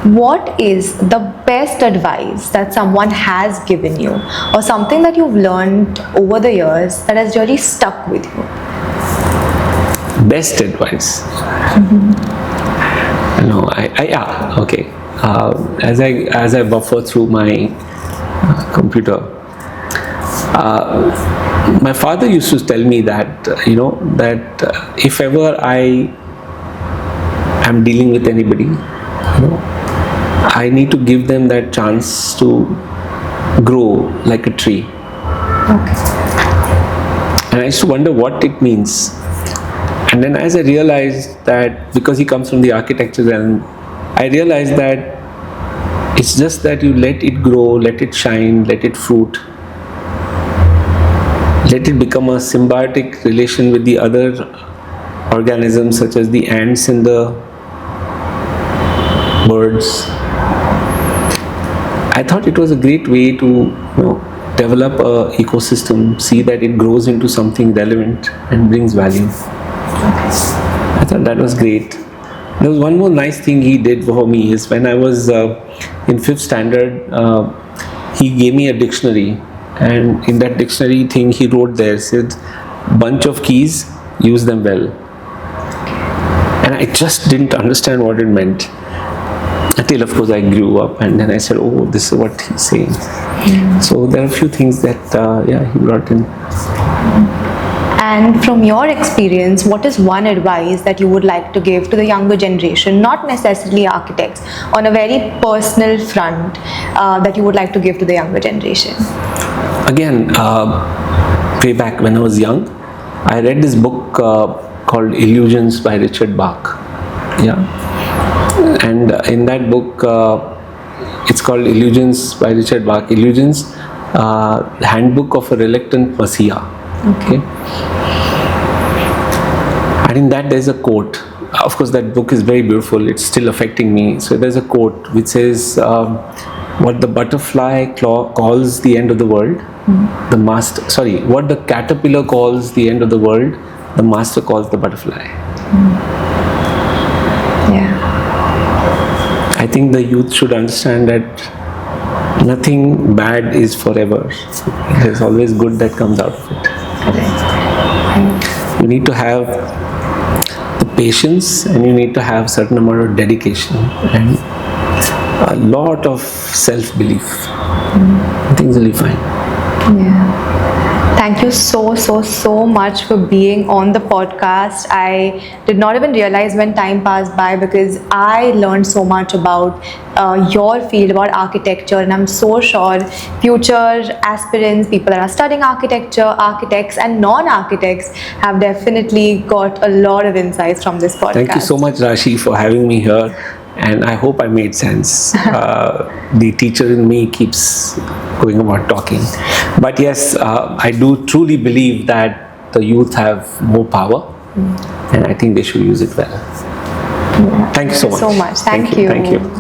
what is the best advice that someone has given you, or something that you've learned over the years that has really stuck with you? Best advice? No, yeah, okay. As I buffer through my computer, my father used to tell me that if ever I am dealing with anybody, I need to give them that chance to grow like a tree. Okay. And I used to wonder what it means. And then as I realized that, because he comes from the architecture realm, I realized that it's just that you let it grow, let it shine, let it fruit, let it become a symbiotic relation with the other organisms such as the ants and the birds. I thought it was a great way to develop a ecosystem, see that it grows into something relevant and brings value. I thought that was great. There was one more nice thing he did for me is when I was in 5th standard, he gave me a dictionary, and in that dictionary thing he wrote there, said, bunch of keys, use them well. And I just didn't understand what it meant until of course I grew up, and then I said, oh, this is what he's saying. So there are a few things that he brought in. And from your experience, what is one advice that you would like to give to the younger generation, not necessarily architects, on a very personal front, that you would like to give to the younger generation? Again, way back when I was young, I read this book called Illusions by Richard Bach. Yeah. And in that book, it's called Illusions by Richard Bach. Illusions, Handbook of a Reluctant Messiah. Okay. And in that there's a quote. Of course, that book is very beautiful. It's still affecting me. So there's a quote which says, "What the butterfly calls the end of the world, what the caterpillar calls the end of the world, the master calls the butterfly." Yeah. I think the youth should understand that nothing bad is forever. There's always good that comes out of it. Correct. You need to have the patience, and you need to have certain amount of dedication and a lot of self-belief. Things will be fine. Yeah. Thank you so much for being on the podcast. I did not even realize when time passed by, because I learned so much about your field, about architecture, and I'm so sure future aspirants, people that are studying architecture, architects and non-architects, have definitely got a lot of insights from this podcast. Thank you so much, Rashi, for having me here. And I hope I made sense. The teacher in me keeps going about talking. But yes, I do truly believe that the youth have more power, and I think they should use it well. Yeah. Thank you so much. Thank you. Thank you.